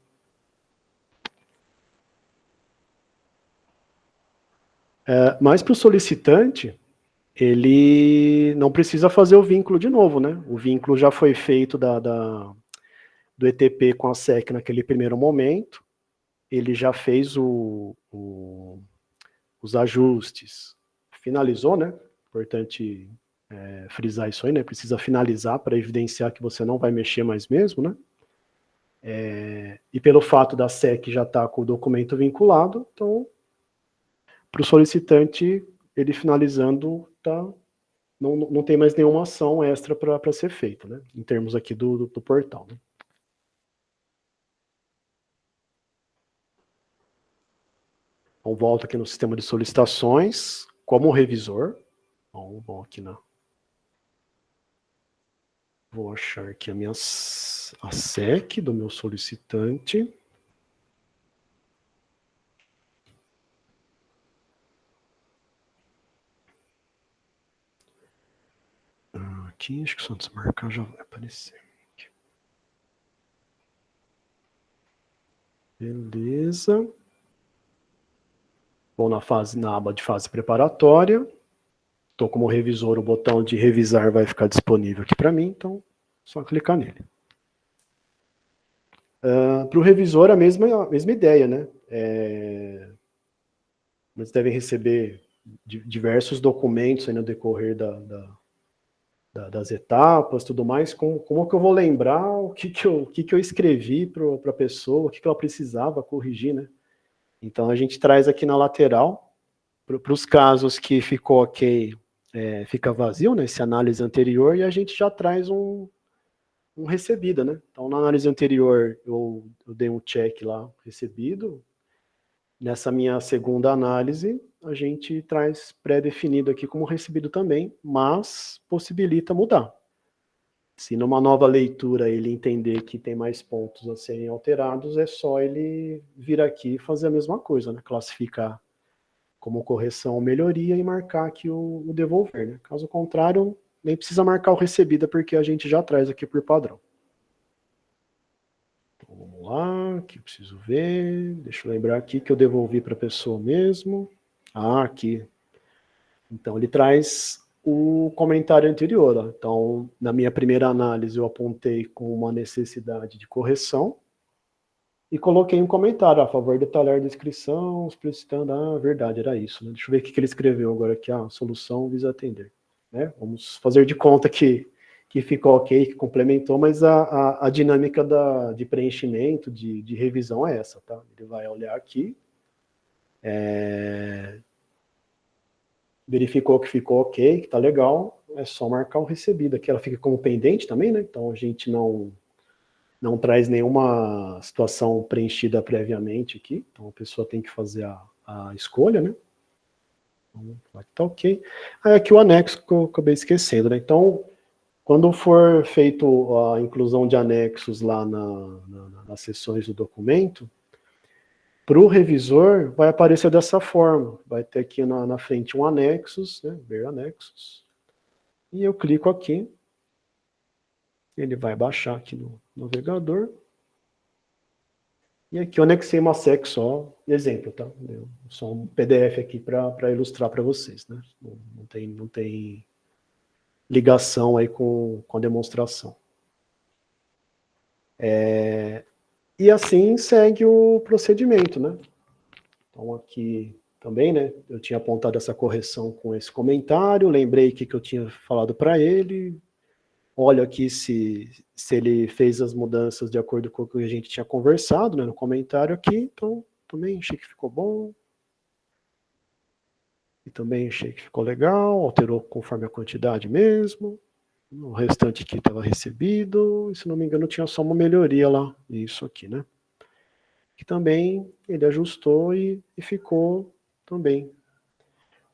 Mas para o solicitante, ele não precisa fazer o vínculo de novo, né? O vínculo já foi feito do ETP com a SEC naquele primeiro momento, ele já fez os ajustes, finalizou, né? Importante frisar isso aí, né? Precisa finalizar para evidenciar que você não vai mexer mais mesmo, né? E pelo fato da SEC já estar com o documento vinculado, então, para o solicitante, ele finalizando, está não tem mais nenhuma ação extra para ser feita, né? Em termos aqui do portal, né? Então, volto aqui no sistema de solicitações, como revisor. Vou aqui vou achar aqui a SEC do meu solicitante. Aqui, acho que só desmarcar já vai aparecer. Aqui. Beleza. Vou na aba de fase preparatória. Estou como revisor, o botão de revisar vai ficar disponível aqui para mim, então só clicar nele. Para o revisor, a mesma ideia, né? Eles devem receber diversos documentos aí no decorrer das etapas, tudo mais. Como que eu vou lembrar o que eu escrevi para a pessoa, o que ela precisava corrigir, né? Então, a gente traz aqui na lateral, para os casos que ficou ok, fica vazio, né, essa análise anterior, e a gente já traz um recebido, né? Então, na análise anterior, eu dei um check lá, recebido. Nessa minha segunda análise, a gente traz pré-definido aqui como recebido também, mas possibilita mudar. Se numa nova leitura ele entender que tem mais pontos a serem alterados, é só ele vir aqui e fazer a mesma coisa, né? Classificar como correção ou melhoria e marcar aqui o devolver, né? Caso contrário, nem precisa marcar o recebida, porque a gente já traz aqui por padrão. Então, vamos lá, aqui eu preciso ver, deixa eu lembrar aqui que eu devolvi para a pessoa mesmo. Aqui. Então, ele traz o comentário anterior. Ó. Então, na minha primeira análise, eu apontei com uma necessidade de correção e coloquei um comentário a favor de detalhar a descrição, explicitando, verdade, era isso. Né? Deixa eu ver o que ele escreveu agora aqui, a solução visa atender. Né? Vamos fazer de conta que ficou ok, que complementou, mas a dinâmica de preenchimento, de revisão é essa, tá? Ele vai olhar aqui, verificou que ficou ok, que tá legal, é só marcar o recebido aqui. Ela fica como pendente também, né? Então a gente não traz nenhuma situação preenchida previamente aqui, então a pessoa tem que fazer a escolha, né? Então, tá ok. Aí aqui o anexo que eu acabei esquecendo, né? Então, quando for feito a inclusão de anexos lá nas seções do documento, para o revisor vai aparecer dessa forma. Vai ter aqui na frente um anexos, né? Ver anexos. E eu clico aqui. Ele vai baixar aqui no navegador. E aqui eu anexei uma SEC só, exemplo, tá? Só um PDF aqui para ilustrar para vocês, né? Não tem ligação aí com a demonstração. E assim segue o procedimento, né? Então aqui também, né? Eu tinha apontado essa correção com esse comentário, lembrei que eu tinha falado para ele, olho aqui se ele fez as mudanças de acordo com o que a gente tinha conversado, né, no comentário aqui, então também achei que ficou bom. E também achei que ficou legal, alterou conforme a quantidade mesmo. O restante aqui estava recebido, e se não me engano tinha só uma melhoria lá, isso aqui, né? Que também ele ajustou e ficou também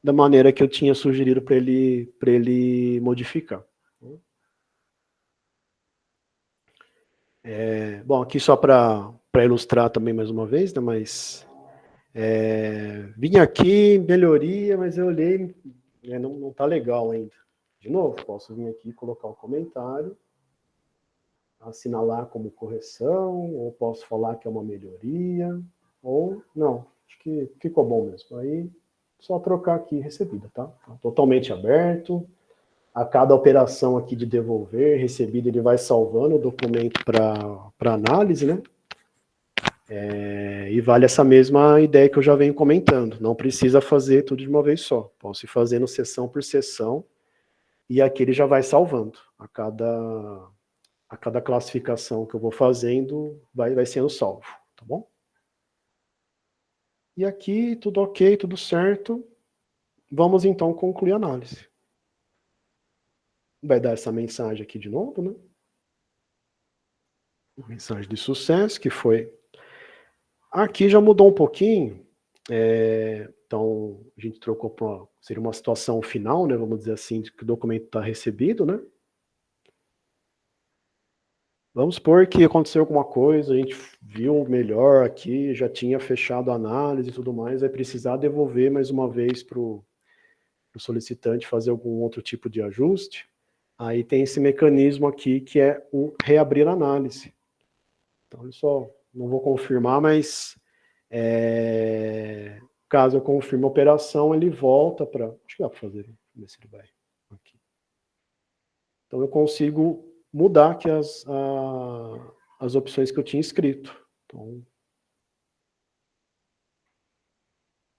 da maneira que eu tinha sugerido para ele modificar. Bom, aqui só para ilustrar também mais uma vez, né, mas vim aqui, melhoria, mas eu olhei, não está legal ainda. De novo, posso vir aqui e colocar um comentário, assinalar como correção, ou posso falar que é uma melhoria, ou não, acho que ficou bom mesmo. Aí, só trocar aqui recebida, tá? Tá totalmente aberto. A cada operação aqui de devolver, recebido, ele vai salvando o documento para análise, né? E vale essa mesma ideia que eu já venho comentando. Não precisa fazer tudo de uma vez só. Posso ir fazendo sessão por sessão, e aqui ele já vai salvando. A cada classificação que eu vou fazendo, vai sendo salvo, tá bom? E aqui, tudo ok, tudo certo. Vamos então concluir a análise. vai dar essa mensagem aqui de novo, né? Uma mensagem de sucesso, que foi... Aqui já mudou um pouquinho, então a gente trocou para... Seria uma situação final, né? Vamos dizer assim, de que o documento está recebido, né? Vamos supor que aconteceu alguma coisa, a gente viu melhor aqui, já tinha fechado a análise e tudo mais, vai precisar devolver mais uma vez para o solicitante fazer algum outro tipo de ajuste. Aí tem esse mecanismo aqui que é o reabrir a análise. Então, eu só não vou confirmar, mas caso eu confirme a operação, ele volta para... Acho que dá para fazer, ver se ele vai aqui. Então, eu consigo mudar aqui as opções que eu tinha escrito. Então,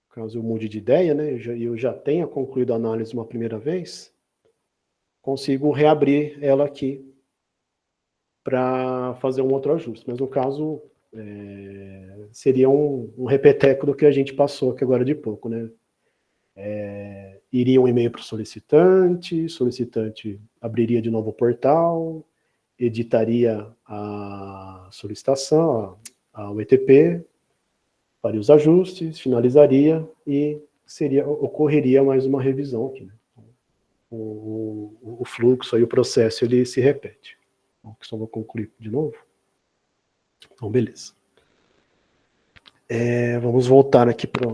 caso eu mude de ideia, né, eu já tenha concluído a análise uma primeira vez, consigo reabrir ela aqui para fazer um outro ajuste. Mas no caso, seria um repeteco do que a gente passou aqui agora de pouco, né? Iria um e-mail para o solicitante abriria de novo o portal, editaria a solicitação, o ETP, faria os ajustes, finalizaria e ocorreria mais uma revisão aqui, né? O fluxo aí, o processo, ele se repete. Então, só vou concluir de novo. Então, beleza. Vamos voltar aqui para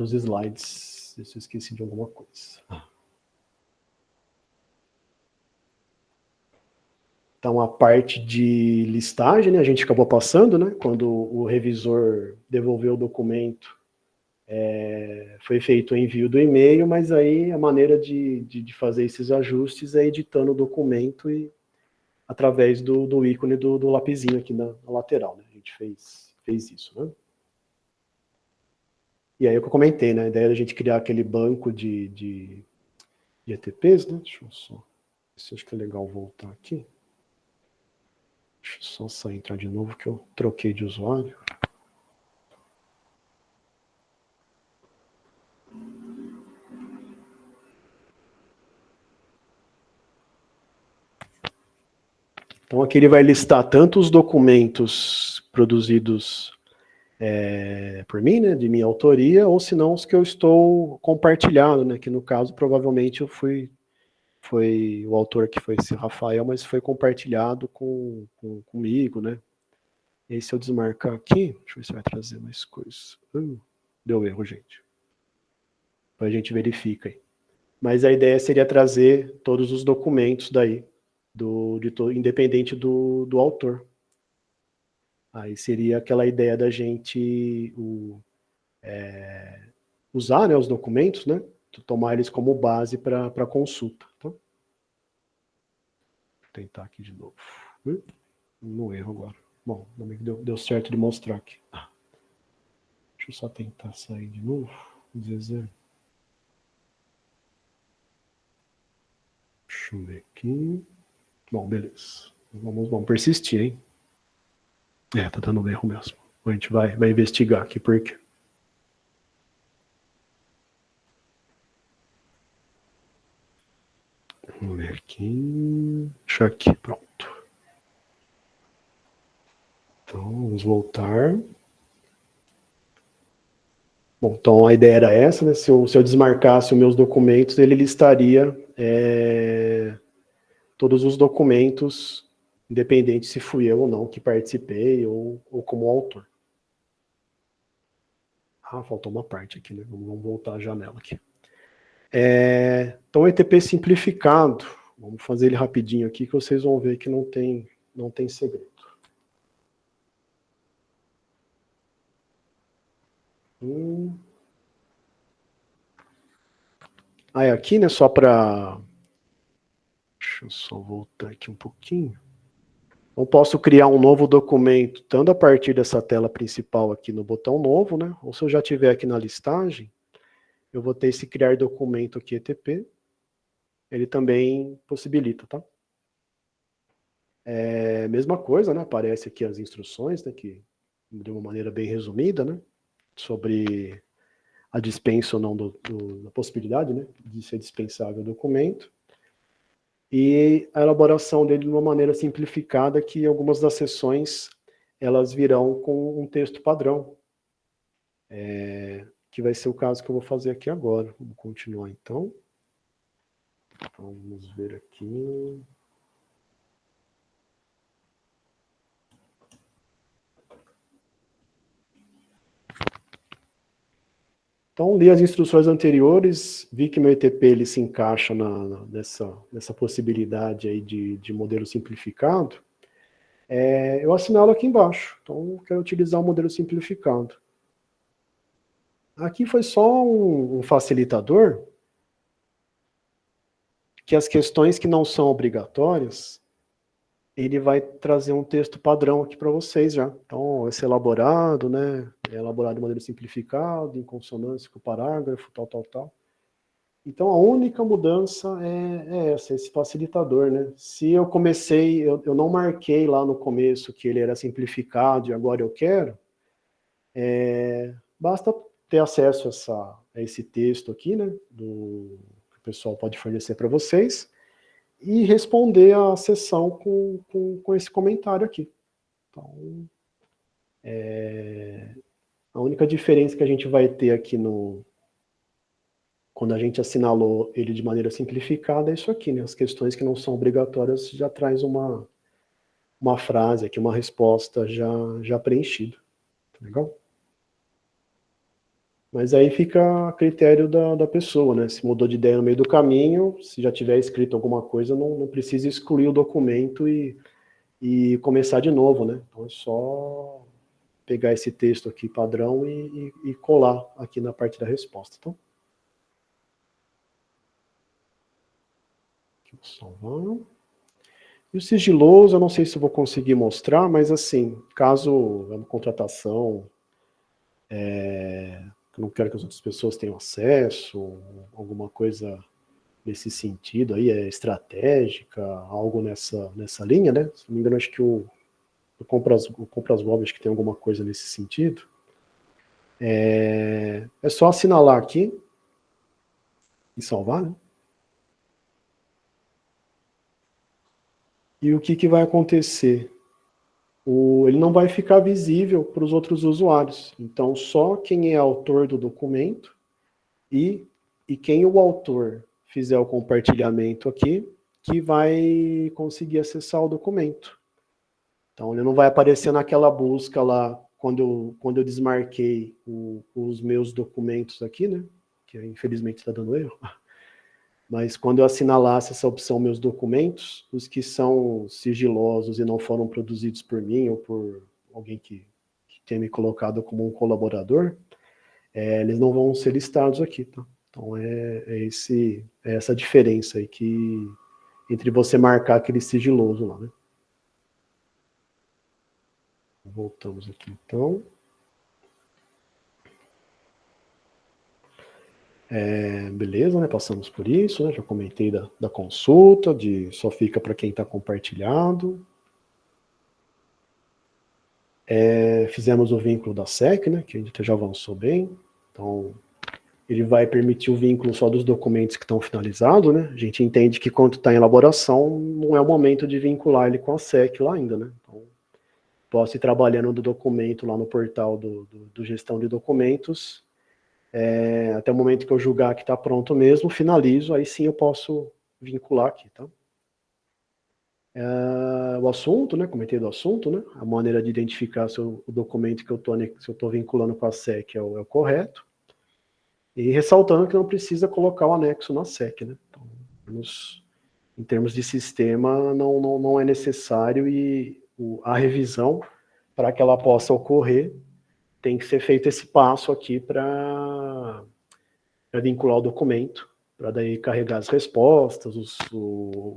os slides, se eu esqueci de alguma coisa. Então, a parte de listagem, né, a gente acabou passando, né, quando o revisor devolveu o documento, foi feito o envio do e-mail, mas aí a maneira de fazer esses ajustes é editando o documento e através do ícone do lapisinho aqui na lateral, né, a gente fez isso, né. E aí é o que eu comentei, né, a ideia da gente criar aquele banco de ETPs, né, deixa eu só, se acho que é legal voltar aqui. Deixa eu só sair e entrar de novo, que eu troquei de usuário. Então, aqui ele vai listar tanto os documentos produzidos por mim, né, de minha autoria, ou se não os que eu estou compartilhando, né, que no caso, provavelmente, foi o autor que foi esse Rafael, mas foi compartilhado comigo, né. E aí, se eu desmarcar aqui, deixa eu ver se vai trazer mais coisas. Deu erro, gente. Depois a gente verifica aí. Mas a ideia seria trazer todos os documentos daí, independente do autor. Aí seria aquela ideia da gente usar, né, os documentos, né, tomar eles como base para consulta. Tá? Vou tentar aqui de novo. No erro agora. Bom, também deu certo de mostrar aqui. Deixa eu só tentar sair de novo. Deixa eu ver aqui. Bom, beleza. Vamos persistir, hein? Tá dando erro mesmo. A gente vai investigar aqui por quê. Vamos ver aqui. Deixa aqui, pronto. Então, vamos voltar. Bom, então a ideia era essa, né? Se eu desmarcasse os meus documentos, ele listaria todos os documentos, independente se fui eu ou não que participei ou como autor. Faltou uma parte aqui, né? Vamos voltar à janela aqui. Então, o ETP simplificado, vamos fazer ele rapidinho aqui, que vocês vão ver que não tem segredo. Aqui, né, só para... Deixa eu só voltar aqui um pouquinho. Então, posso criar um novo documento, tanto a partir dessa tela principal aqui no botão novo, né? Ou se eu já tiver aqui na listagem, eu vou ter esse criar documento aqui, ETP. Ele também possibilita, tá? Mesma coisa, né? Aparece aqui as instruções, né? Que de uma maneira bem resumida, né? Sobre a dispensa ou não da possibilidade, né? De ser dispensável o documento. e a elaboração dele de uma maneira simplificada, que algumas das sessões elas virão com um texto padrão, que vai ser o caso que eu vou fazer aqui agora. Vamos continuar então. Vamos ver aqui. Então, li as instruções anteriores, vi que meu ETP ele se encaixa nessa possibilidade aí de modelo simplificado. Eu assinalo aqui embaixo. Então, eu quero utilizar o modelo simplificado. Aqui foi só um facilitador, que as questões que não são obrigatórias, ele vai trazer um texto padrão aqui para vocês já. Então, esse elaborado, né? É elaborado de maneira simplificada, em consonância com o parágrafo, tal. Então, a única mudança é essa, esse facilitador, né? Se eu comecei, eu não marquei lá no começo que ele era simplificado e agora eu quero, basta ter acesso a esse texto aqui, né? Que o pessoal pode fornecer para vocês, e responder a sessão com esse comentário aqui. Então, a única diferença que a gente vai ter aqui quando a gente assinalou ele de maneira simplificada é isso aqui, né? As questões que não são obrigatórias já traz uma frase aqui, uma resposta já preenchida. Tá legal? Mas aí fica a critério da pessoa, né? Se mudou de ideia no meio do caminho, se já tiver escrito alguma coisa, não precisa excluir o documento e começar de novo, né? Então é só pegar esse texto aqui padrão e colar aqui na parte da resposta, tá? Aqui, vou salvar. E o sigiloso, eu não sei se eu vou conseguir mostrar, mas assim, caso é uma contratação, eu não quero que as outras pessoas tenham acesso, alguma coisa nesse sentido aí, estratégica, algo nessa linha, né? Se não me engano, acho que o Compras Web, acho que tem alguma coisa nesse sentido. É só assinalar aqui e salvar, né? E o que vai acontecer? Ele não vai ficar visível para os outros usuários. Então, só quem é autor do documento e quem o autor fizer o compartilhamento aqui, que vai conseguir acessar o documento. Então, ele não vai aparecer naquela busca lá, quando eu desmarquei os meus documentos aqui, né? Que infelizmente está dando erro. Mas quando eu assinalasse essa opção meus documentos, os que são sigilosos e não foram produzidos por mim ou por alguém que tenha me colocado como um colaborador, eles não vão ser listados aqui, tá? Então é essa diferença aí entre você marcar aquele sigiloso lá, né? Voltamos aqui então. Beleza, né? Passamos por isso, né? Já comentei da consulta, só fica para quem está compartilhado. Fizemos o vínculo da SEC, né? Que a gente já avançou bem. Então, ele vai permitir o vínculo só dos documentos que estão finalizados, né? A gente entende que quando está em elaboração, não é o momento de vincular ele com a SEC lá ainda, né? Então, posso ir trabalhando do documento lá no portal do gestão de documentos, até o momento que eu julgar que está pronto mesmo, finalizo, aí sim eu posso vincular aqui, tá? O assunto, né? Comentei do assunto, né? A maneira de identificar se o documento que eu estou vinculando com a SEC é o correto. E ressaltando que não precisa colocar o anexo na SEC, né? Então, em termos de sistema, não é necessário e a revisão, para que ela possa ocorrer, tem que ser feito esse passo aqui para vincular o documento, para daí carregar as respostas,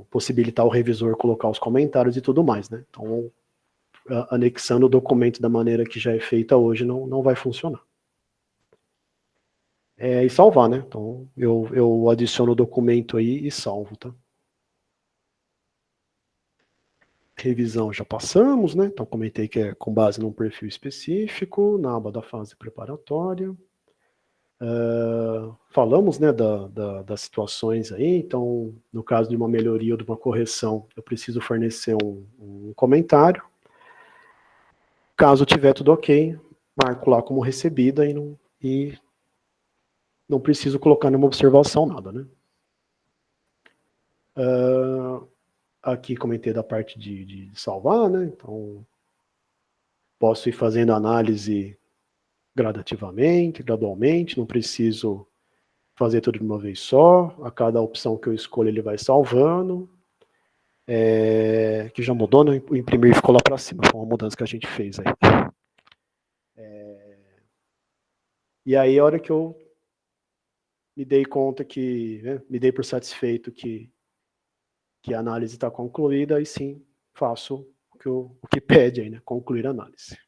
possibilitar o revisor colocar os comentários e tudo mais, né? Então, anexando o documento da maneira que já é feita hoje não vai funcionar. E salvar, né? Então, eu adiciono o documento aí e salvo, tá? Revisão já passamos, né? Então, comentei que é com base num perfil específico, na aba da fase preparatória. Falamos, né, das situações aí, então, no caso de uma melhoria ou de uma correção, eu preciso fornecer um comentário. Caso tiver tudo ok, marco lá como recebida e não preciso colocar nenhuma observação, nada, né? Aqui comentei da parte de salvar, né? Então, posso ir fazendo análise gradativamente, gradualmente, não preciso fazer tudo de uma vez só. A cada opção que eu escolho, ele vai salvando. Que já mudou, né? O imprimir ficou lá para cima, foi uma mudança que a gente fez aí. E aí, a hora que eu me dei conta que, né, me dei por satisfeito que a análise está concluída, aí sim, faço o que pede aí, né? Concluir a análise.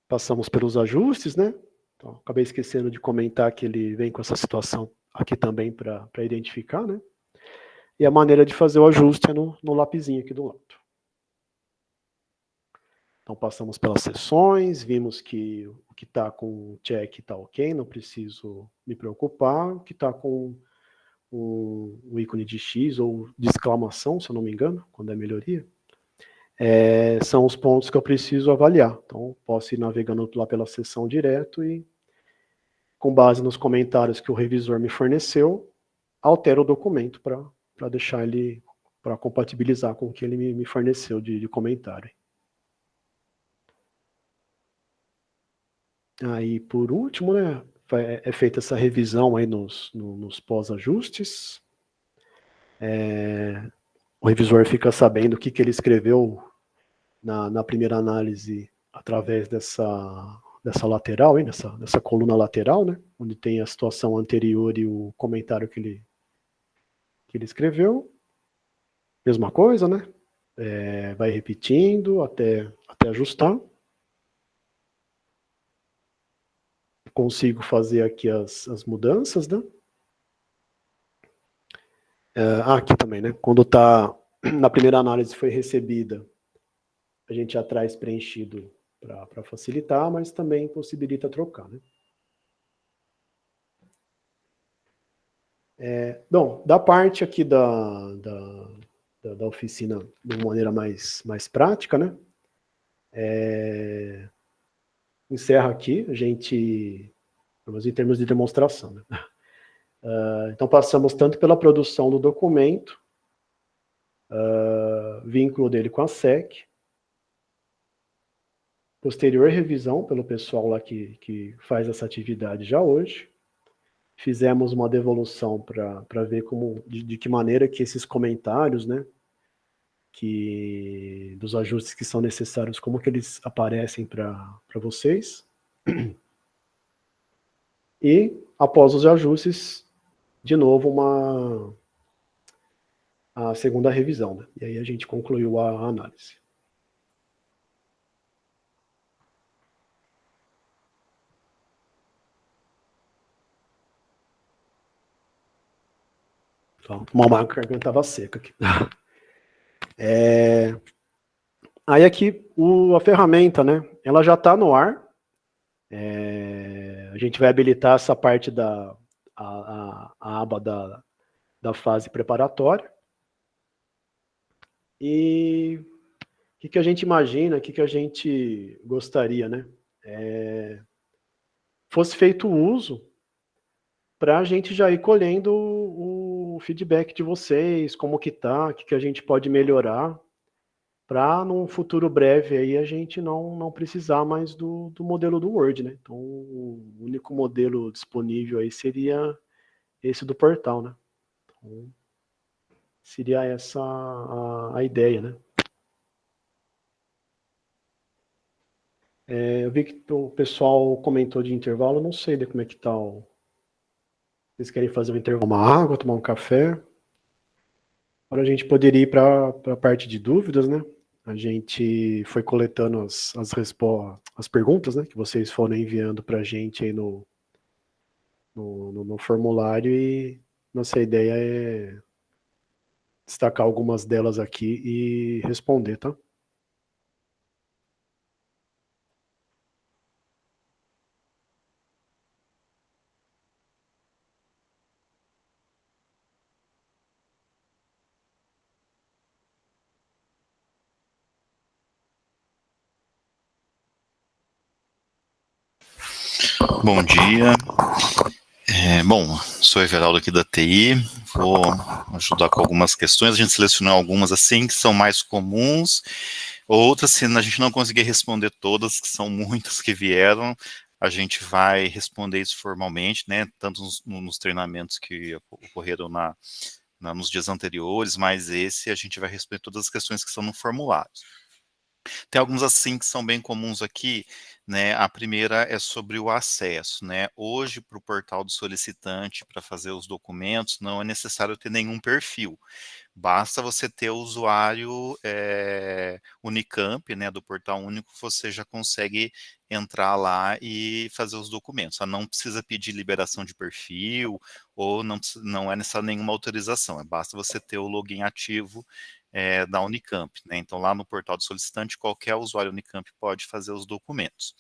Passamos pelos ajustes, né? Então, acabei esquecendo de comentar que ele vem com essa situação aqui também para identificar, né? E a maneira de fazer o ajuste é no lapisinho aqui do lado. Então, passamos pelas sessões, vimos que o que está com check está ok, não preciso me preocupar. O que está com o ícone de X ou de exclamação, se eu não me engano, quando é melhoria, são os pontos que eu preciso avaliar. Então, posso ir navegando lá pela sessão direto e, com base nos comentários que o revisor me forneceu, altero o documento para deixar ele, para compatibilizar com o que ele me forneceu de comentário. Aí, por último, né, é feita essa revisão aí nos pós-ajustes. O revisor fica sabendo o que ele escreveu na primeira análise através dessa lateral, aí, dessa coluna lateral, né, onde tem a situação anterior e o comentário que ele escreveu. Mesma coisa, né? Vai repetindo até ajustar. Consigo fazer aqui as mudanças, né? Aqui também, né? Quando está na primeira análise foi recebida, a gente já traz preenchido para facilitar, mas também possibilita trocar, né? Bom, da parte aqui da oficina de uma maneira mais prática, né? Encerra aqui, a gente, vamos em termos de demonstração, né? Então, passamos tanto pela produção do documento, vínculo dele com a SEC, posterior revisão pelo pessoal lá que faz essa atividade já hoje. Fizemos uma devolução para ver de que maneira que esses comentários, né, dos ajustes que são necessários, como que eles aparecem para vocês. E, após os ajustes, de novo, a segunda revisão, né? E aí a gente concluiu a análise. Então, uma garganta estava seca aqui. Aí aqui, a ferramenta, né? Ela já está no ar. A gente vai habilitar essa parte a aba da fase preparatória. E o que a gente imagina, o que a gente gostaria, né? Fosse feito o uso para a gente já ir colhendo o feedback de vocês, como que tá, o que a gente pode melhorar, para num futuro breve aí a gente não precisar mais do modelo do Word, né? Então, o único modelo disponível aí seria esse do portal, né? Então, seria essa a ideia, né? Eu vi que o pessoal comentou de intervalo, não sei como é que tá Vocês querem fazer um intervalo, uma água, tomar um café? Agora a gente poderia ir para a parte de dúvidas, né? A gente foi coletando as perguntas, né, que vocês foram enviando para a gente aí no formulário e nossa ideia é destacar algumas delas aqui e responder, tá? Bom dia. Bom, sou Everaldo aqui da TI, vou ajudar com algumas questões. A gente selecionou algumas assim que são mais comuns, outras, se a gente não conseguir responder todas, que são muitas que vieram, a gente vai responder isso formalmente, né? Tanto nos treinamentos que ocorreram nos dias anteriores, mas esse a gente vai responder todas as questões que estão no formulário. Tem alguns assim que são bem comuns aqui, né? A primeira é sobre o acesso, né? Hoje, para o portal do solicitante, para fazer os documentos, não é necessário ter nenhum perfil. Basta você ter o usuário Unicamp, né, do portal único, você já consegue entrar lá e fazer os documentos. Só não precisa pedir liberação de perfil, ou não é necessário nenhuma autorização, basta você ter o login ativo da Unicamp, né? Então, lá no portal do solicitante, qualquer usuário Unicamp pode fazer os documentos.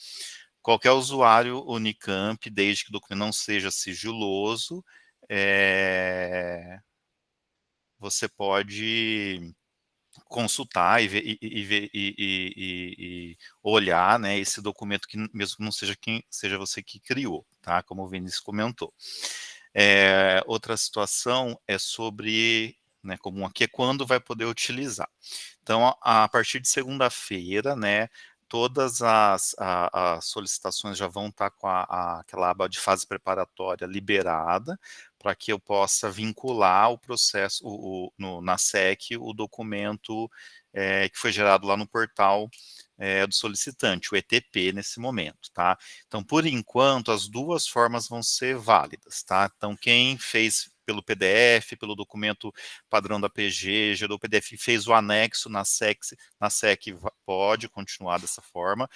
Qualquer usuário Unicamp, desde que o documento não seja sigiloso, você pode consultar e olhar, né, esse documento, que mesmo que não seja seja você que criou, tá? Como o Vinícius comentou. Outra situação é sobre, né, comum aqui, é quando vai poder utilizar. Então, a partir de segunda-feira, né, todas as solicitações já vão estar com aquela aba de fase preparatória liberada, para que eu possa vincular o processo, na SEC, o documento que foi gerado lá no portal do solicitante, o ETP, nesse momento, tá? Então, por enquanto, as duas formas vão ser válidas, tá? Então, quem fez pelo PDF, pelo documento padrão da PG, gerou o PDF e fez o anexo na SEC pode continuar dessa forma.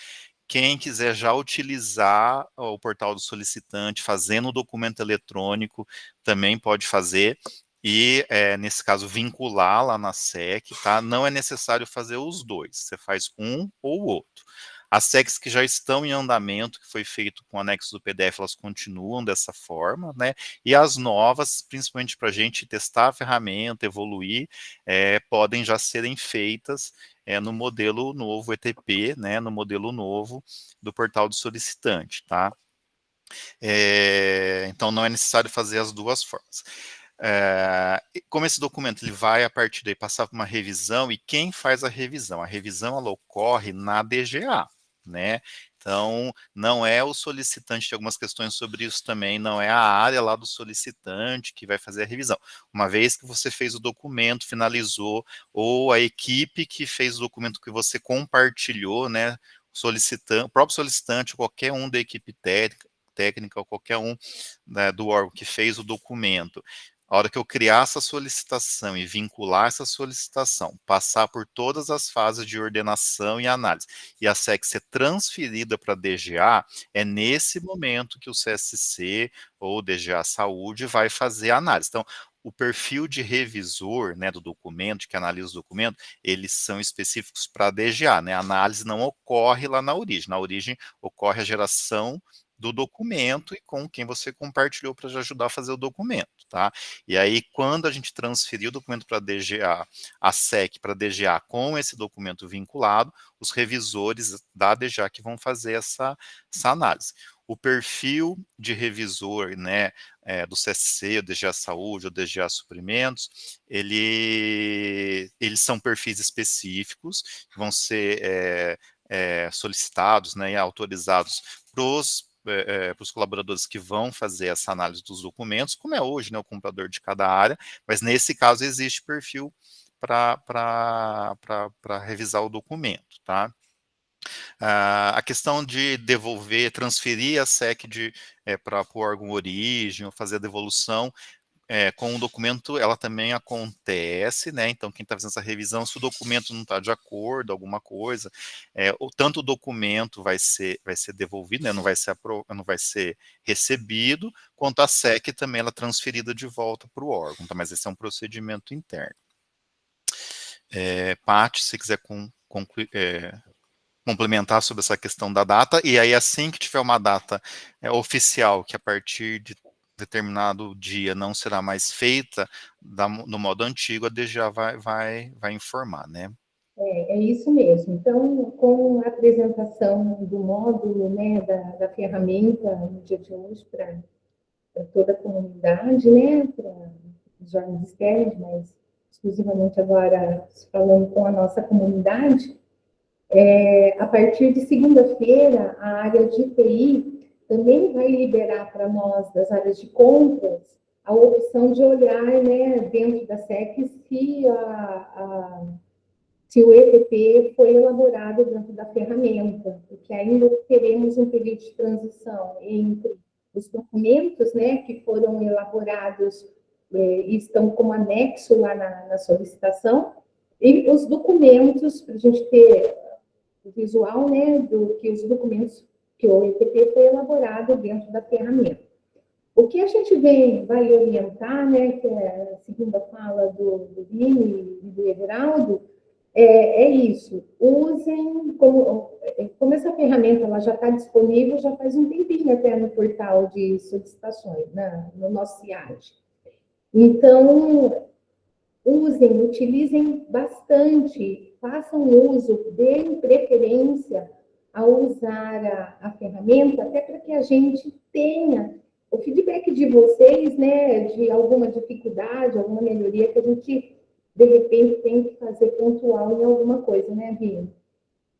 Quem quiser já utilizar o portal do solicitante, fazendo o documento eletrônico, também pode fazer. E, nesse caso, vincular lá na SEC, tá? Não é necessário fazer os dois, você faz um ou o outro. As SECs que já estão em andamento, que foi feito com o anexo do PDF, elas continuam dessa forma, né? E as novas, principalmente para a gente testar a ferramenta, evoluir, podem já serem feitas no modelo novo ETP, né? No modelo novo do portal do solicitante, tá? Então, não é necessário fazer as duas formas. Como esse documento ele vai, a partir daí, passar por uma revisão, e quem faz a revisão? A revisão ela ocorre na DGA, né? Então, não é o solicitante, tem algumas questões sobre isso também, não é a área lá do solicitante que vai fazer a revisão. Uma vez que você fez o documento, finalizou, ou a equipe que fez o documento que você compartilhou, né? O próprio solicitante, qualquer um da equipe técnica ou qualquer um, né, do órgão que fez o documento, a hora que eu criar essa solicitação e vincular essa solicitação, passar por todas as fases de ordenação e análise, e a SEC ser transferida para a DGA, é nesse momento que o CSC ou o DGA Saúde vai fazer a análise. Então, o perfil de revisor, né, do documento, que analisa o documento, eles são específicos para a DGA, né? A análise não ocorre lá na origem. Na origem ocorre a geração do documento e com quem você compartilhou para ajudar a fazer o documento, tá? E aí, quando a gente transferir o documento para a DGA, a SEC para a DGA com esse documento vinculado, os revisores da DGA que vão fazer essa análise. O perfil de revisor, né, do CSC, o DGA Saúde, o DGA Suprimentos, eles são perfis específicos, que vão ser solicitados, né, e autorizados para os colaboradores que vão fazer essa análise dos documentos, como é hoje, né, o computador de cada área, mas nesse caso existe perfil para revisar o documento, tá? A questão de devolver, transferir a SEC para o órgão origem, ou fazer a devolução, com o documento, ela também acontece, né? Então, quem está fazendo essa revisão, se o documento não está de acordo, alguma coisa, tanto o documento vai ser devolvido, né? Não vai ser recebido, quanto a SEC também ela é transferida de volta para o órgão, tá? Mas esse é um procedimento interno. Paty, se quiser concluir, complementar sobre essa questão da data, e aí assim que tiver uma data oficial, que a partir de determinado dia não será mais feita no modo antigo, a DGA vai informar, né? É isso mesmo. Então, com a apresentação do módulo, né, da ferramenta no dia de hoje para toda a comunidade, né, para os jovens externos, mas exclusivamente agora falando com a nossa comunidade, a partir de segunda-feira, a área de TI também vai liberar para nós, das áreas de compras, a opção de olhar, né, dentro da SEC se o EPP foi elaborado dentro da ferramenta, porque ainda teremos um período de transição entre os documentos, né, que foram elaborados e estão como anexo lá na solicitação, e os documentos, para a gente ter o visual, né, do que os documentos que o EPP foi elaborado dentro da ferramenta. O que a gente vai orientar, né, que é a segunda fala do Vini e do Everaldo, é isso. Usem, como essa ferramenta ela já está disponível, já faz um tempinho até no portal de solicitações, né, no nosso CIAD. Então, usem, utilizem bastante, façam uso, deem preferência a usar a ferramenta, até para que a gente tenha o feedback de vocês, né, de alguma dificuldade, alguma melhoria que a gente, de repente, tem que fazer pontual em alguma coisa, né, Bia?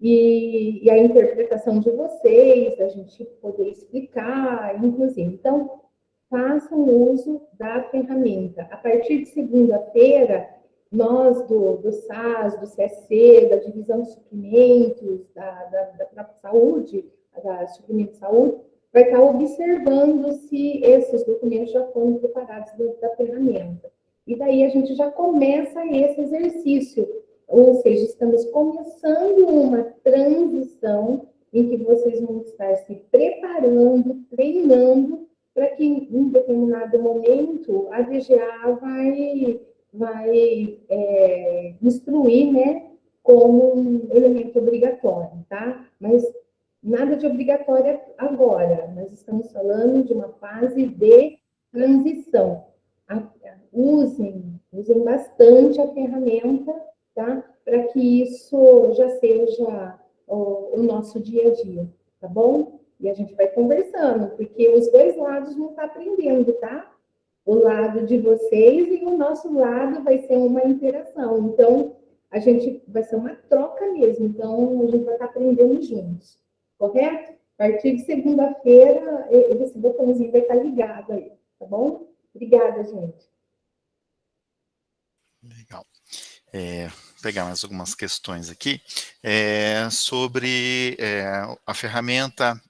E a interpretação de vocês, a gente poder explicar, inclusive. Então, façam uso da ferramenta. A partir de segunda-feira, nós do SAS, do CSC, da Divisão de Suprimentos, da própria saúde, da Suprimento de Saúde, vai estar observando se esses documentos já foram preparados dentro da ferramenta. E daí a gente já começa esse exercício, ou seja, estamos começando uma transição em que vocês vão estar se preparando, treinando, para que em um determinado momento a DGA vai instruir, né, como um elemento obrigatório, tá? Mas nada de obrigatório agora, nós estamos falando de uma fase de transição. Usem bastante a ferramenta, tá? Para que isso já seja o nosso dia a dia, tá bom? E a gente vai conversando, porque os dois lados vão estar aprendendo, tá? O lado de vocês e o nosso lado vai ser uma interação. Então, a gente vai ser uma troca mesmo. Então, a gente vai estar aprendendo juntos, correto? A partir de segunda-feira, esse botãozinho vai estar ligado aí, tá bom? Obrigada, gente. Legal. Pegar mais algumas questões aqui. Sobre a ferramenta,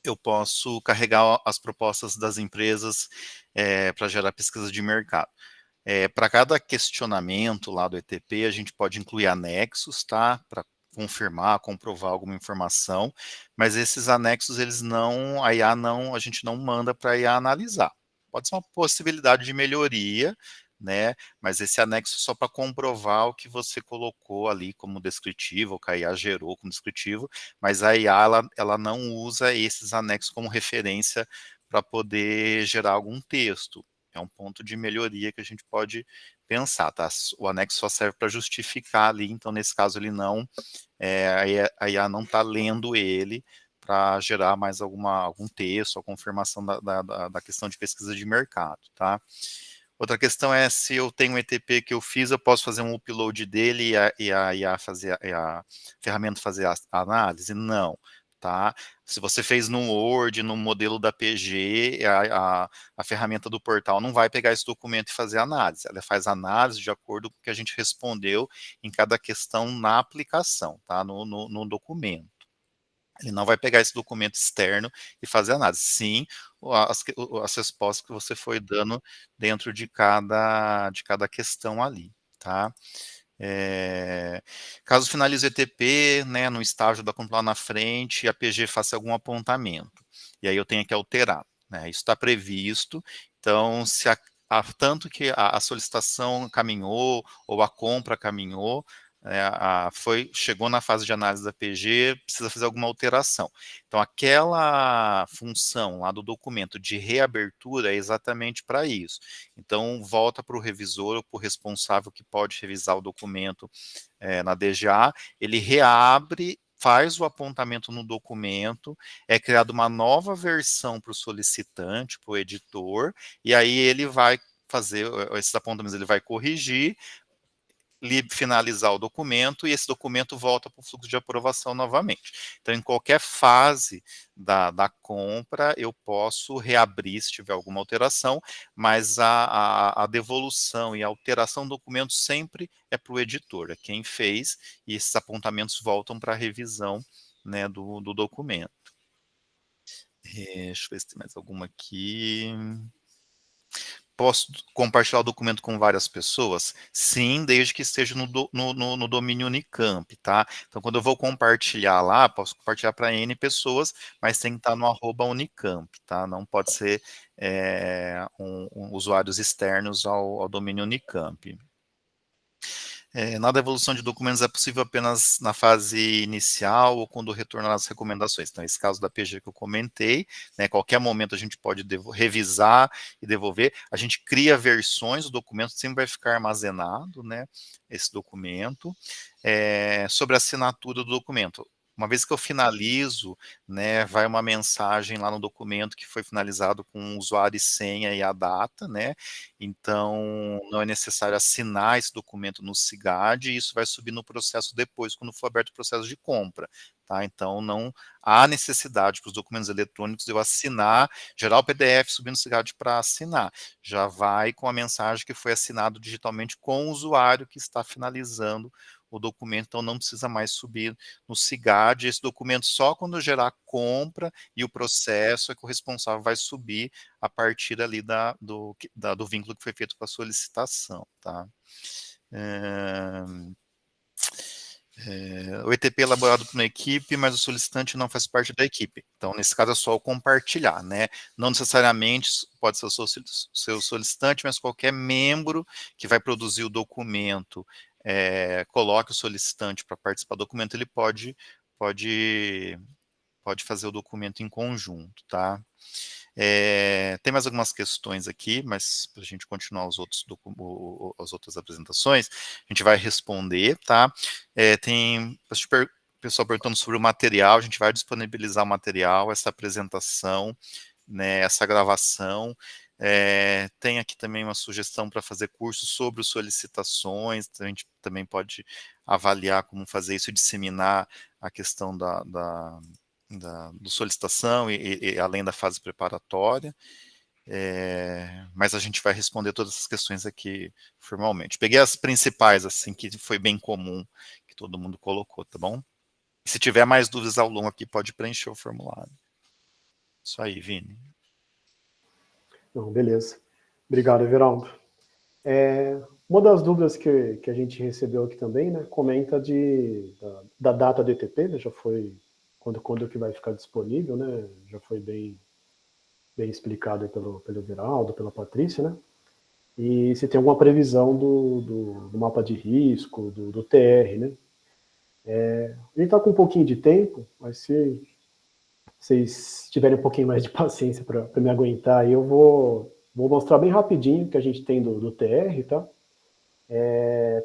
eu posso carregar as propostas das empresas para gerar pesquisa de mercado. Para cada questionamento lá do ETP, a gente pode incluir anexos, tá? Para confirmar, comprovar alguma informação, mas esses anexos, a gente não manda para a IA analisar. Pode ser uma possibilidade de melhoria, né? Mas esse anexo é só para comprovar o que você colocou ali como descritivo, ou que a IA gerou como descritivo, mas a IA ela não usa esses anexos como referência para poder gerar algum texto. É um ponto de melhoria que a gente pode pensar, tá? O anexo só serve para justificar ali, então nesse caso ele não, a IA não está lendo ele para gerar mais algum texto, a confirmação da questão de pesquisa de mercado, tá? Outra questão é se eu tenho um ETP que eu fiz, eu posso fazer um upload dele e a ferramenta fazer a análise? Não, tá? Se você fez no Word, no modelo da PG, a ferramenta do portal não vai pegar esse documento e fazer análise. Ela faz análise de acordo com o que a gente respondeu em cada questão na aplicação, tá? No documento. Ele não vai pegar esse documento externo e fazer análise. Sim, as respostas que você foi dando dentro de cada questão ali, tá? Caso finalize o ETP, né, no estágio da conta lá na frente, a PG faça algum apontamento, e aí eu tenho que alterar, né? Isso está previsto, então, tanto que a solicitação caminhou, ou a compra caminhou, chegou na fase de análise da PG, precisa fazer alguma alteração. Então, aquela função lá do documento de reabertura é exatamente para isso. Então, volta para o revisor ou para o responsável que pode revisar o documento na DGA, ele reabre, faz o apontamento no documento, é criada uma nova versão para o solicitante, para o editor, e aí ele vai fazer esses apontamentos, ele vai corrigir, finalizar o documento e esse documento volta para o fluxo de aprovação novamente. Então, em qualquer fase da compra, eu posso reabrir se tiver alguma alteração, mas a devolução e a alteração do documento sempre é para o editor, é quem fez, e esses apontamentos voltam para a revisão, né, do documento. Deixa eu ver se tem mais alguma aqui. Posso compartilhar o documento com várias pessoas? Sim, desde que esteja no domínio Unicamp, tá? Então, quando eu vou compartilhar lá, posso compartilhar para N pessoas, mas tem que estar no @Unicamp, tá? Não pode ser usuários externos ao domínio Unicamp. Na devolução de documentos é possível apenas na fase inicial ou quando retornar as recomendações. Então, esse caso da PG que eu comentei, né, qualquer momento a gente pode revisar e devolver. A gente cria versões do documento, sempre vai ficar armazenado, né, esse documento. Sobre a assinatura do documento. Uma vez que eu finalizo, né, vai uma mensagem lá no documento que foi finalizado com o usuário e senha e a data, né? Então, não é necessário assinar esse documento no SIGAD, e isso vai subir no processo depois, quando for aberto o processo de compra, tá? Então, não há necessidade para os documentos eletrônicos de eu assinar, gerar o PDF, subir no SIGAD para assinar. Já vai com a mensagem que foi assinado digitalmente com o usuário que está finalizando o documento, então não precisa mais subir no SIGAD. Esse documento só quando gerar a compra e o processo é que o responsável vai subir a partir ali do vínculo que foi feito com a solicitação, tá? O ETP é elaborado por uma equipe, mas o solicitante não faz parte da equipe. Então, nesse caso, é só o compartilhar, né? Não necessariamente pode ser o seu solicitante, mas qualquer membro que vai produzir o documento, coloque o solicitante para participar do documento, ele pode fazer o documento em conjunto, tá? Tem mais algumas questões aqui, mas para a gente continuar as outras apresentações, a gente vai responder, tá? Tem pessoal perguntando sobre o material, a gente vai disponibilizar o material, essa apresentação, né, essa gravação. Tem aqui também uma sugestão para fazer curso sobre solicitações, a gente também pode avaliar como fazer isso e disseminar a questão do solicitação e além da fase preparatória, mas a gente vai responder todas essas questões aqui formalmente. Peguei as principais, assim, que foi bem comum, que todo mundo colocou, tá bom? Se tiver mais dúvidas ao longo aqui, pode preencher o formulário. Isso aí, Vini. Não, beleza. Obrigado, Everaldo. Uma das dúvidas que a gente recebeu aqui também, né, comenta da data do ETP, né, já foi quando que vai ficar disponível, né, já foi bem explicado aí pelo Everaldo, pela Patrícia, né, e se tem alguma previsão do mapa de risco, do TR, né. A gente está com um pouquinho de tempo, mas se vocês tiverem um pouquinho mais de paciência para me aguentar, eu vou mostrar bem rapidinho o que a gente tem do TR, tá?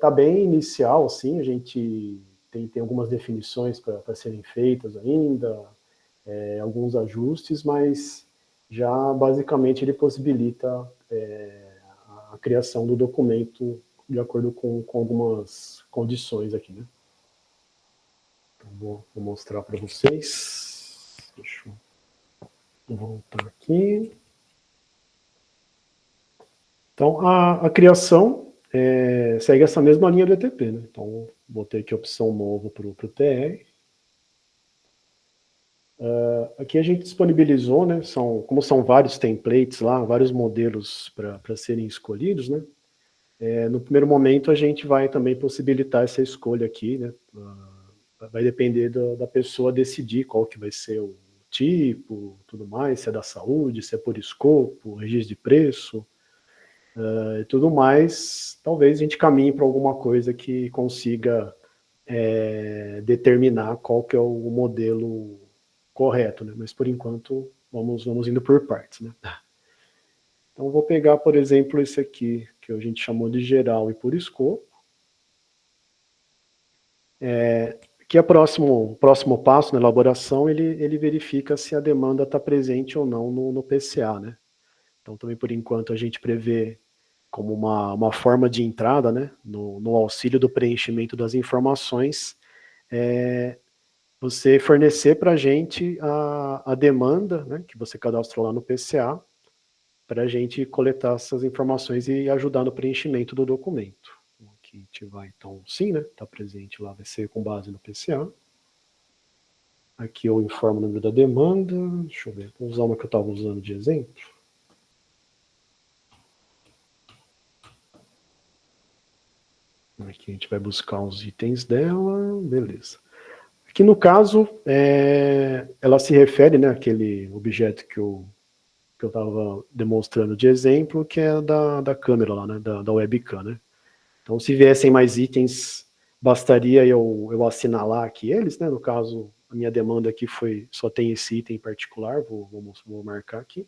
Tá bem inicial, assim, a gente tem algumas definições para serem feitas ainda, alguns ajustes, mas já basicamente ele possibilita a criação do documento de acordo com algumas condições aqui, né? Então, vou mostrar para vocês. Deixa eu voltar aqui. Então, a criação segue essa mesma linha do ETP, né? Então, botei aqui a opção novo para o TR. Aqui a gente disponibilizou, né? Como são vários templates lá, vários modelos para serem escolhidos, né? No primeiro momento, a gente vai também possibilitar essa escolha aqui, né? Vai depender da pessoa decidir qual que vai ser o tipo, tudo mais, se é da saúde, se é por escopo, registro de preço, e tudo mais. Talvez a gente caminhe para alguma coisa que consiga determinar qual que é o modelo correto, né? Mas por enquanto vamos indo por partes, né? Então vou pegar, por exemplo, esse aqui, que a gente chamou de geral e por escopo. Que é o próximo passo na elaboração, ele verifica se a demanda está presente ou não no PCA, né? Então também por enquanto a gente prevê como uma forma de entrada, né, no auxílio do preenchimento das informações, você fornecer para a gente a demanda, né, que você cadastrou lá no PCA, para a gente coletar essas informações e ajudar no preenchimento do documento. Aqui a gente vai, então, sim, né, está presente lá, vai ser com base no PCA. Aqui eu informo o número da demanda, deixa eu ver, vou usar uma que eu estava usando de exemplo. Aqui a gente vai buscar os itens dela, beleza. Aqui no caso, ela se refere, né, àquele objeto que eu estava demonstrando de exemplo, que é da câmera lá, né, da webcam, né. Então, se viessem mais itens, bastaria eu assinalar aqui eles, né, no caso, a minha demanda aqui só tem esse item em particular, vou marcar aqui.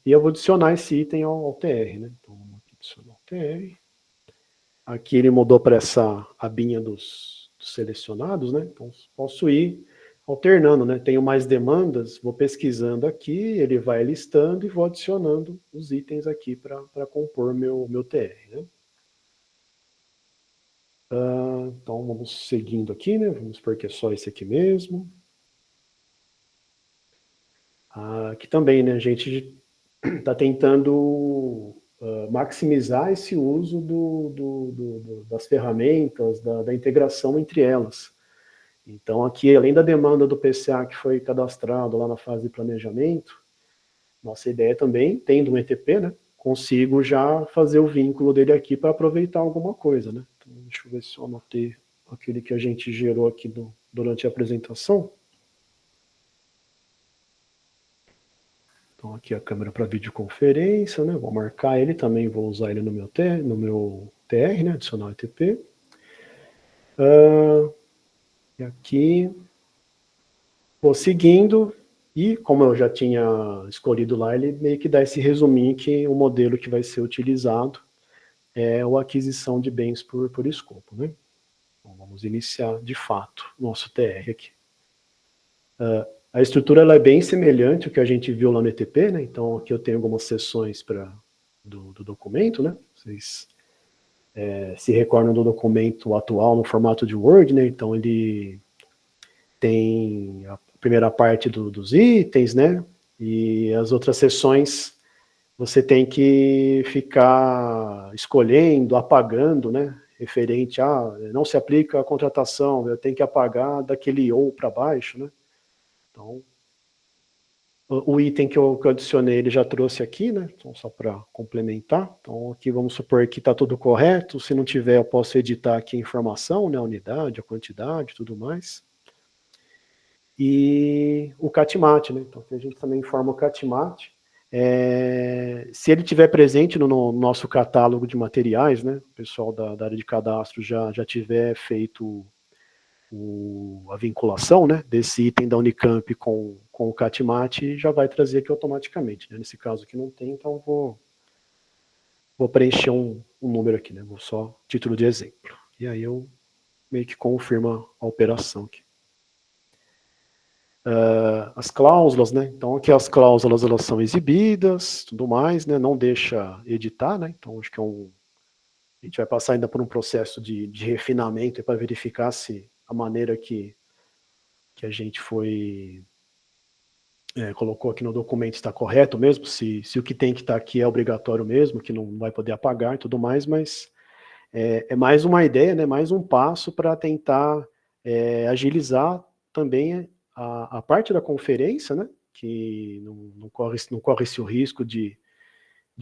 E eu vou adicionar esse item ao TR, né, então vamos aqui adicionar o TR. Aqui ele mudou para essa abinha dos selecionados, né? Então, posso ir alternando, né? Tenho mais demandas, vou pesquisando aqui, ele vai listando e vou adicionando os itens aqui para compor meu TR, né? Então, vamos seguindo aqui, né? Vamos supor que é só esse aqui mesmo. Aqui também, né? A gente está tentando maximizar esse uso das ferramentas, da integração entre elas. Então, aqui, além da demanda do PCA que foi cadastrado lá na fase de planejamento, nossa ideia também, tendo um ETP, né, consigo já fazer o vínculo dele aqui para aproveitar alguma coisa, né? Então, deixa eu ver se eu anotei aquele que a gente gerou aqui durante a apresentação. Então, aqui a câmera para videoconferência, né? Vou marcar ele também, vou usar ele no meu TR, né? Adicionar o ETP. E aqui, vou seguindo, e como eu já tinha escolhido lá, ele meio que dá esse resuminho que o modelo que vai ser utilizado é a aquisição de bens por escopo, né? Então, vamos iniciar, de fato, nosso TR aqui. A estrutura ela é bem semelhante ao que a gente viu lá no ETP, né? Então, aqui eu tenho algumas seções do documento, né? Vocês se recordam do documento atual no formato de Word, né? Então, ele tem a primeira parte dos itens, né? E as outras seções você tem que ficar escolhendo, apagando, né? Referente a não se aplica a contratação, eu tenho que apagar daquele ou para baixo, né? Então, o item que eu adicionei, ele já trouxe aqui, né? Então, só para complementar. Então, aqui vamos supor que está tudo correto. Se não tiver, eu posso editar aqui a informação, né? A unidade, a quantidade, tudo mais. E o CATMAT, né? Então, aqui a gente também informa o CATMAT. Se ele estiver presente no nosso catálogo de materiais, né? O pessoal da área de cadastro já tiver feito a vinculação, né, desse item da Unicamp com o CATMAT, já vai trazer aqui automaticamente, né? Nesse caso aqui não tem, então vou preencher um número aqui, né? Vou só título de exemplo. E aí eu meio que confirmo a operação aqui. As cláusulas, né? Então aqui as cláusulas elas são exibidas, tudo mais, né? Não deixa editar, né? Então acho que a gente vai passar ainda por um processo de refinamento para verificar se a maneira que a gente colocou aqui no documento está correto mesmo, se o que tem que estar aqui é obrigatório mesmo, que não vai poder apagar e tudo mais, mas é mais uma ideia, né, mais um passo para tentar agilizar também a parte da conferência, né, que não corre esse risco de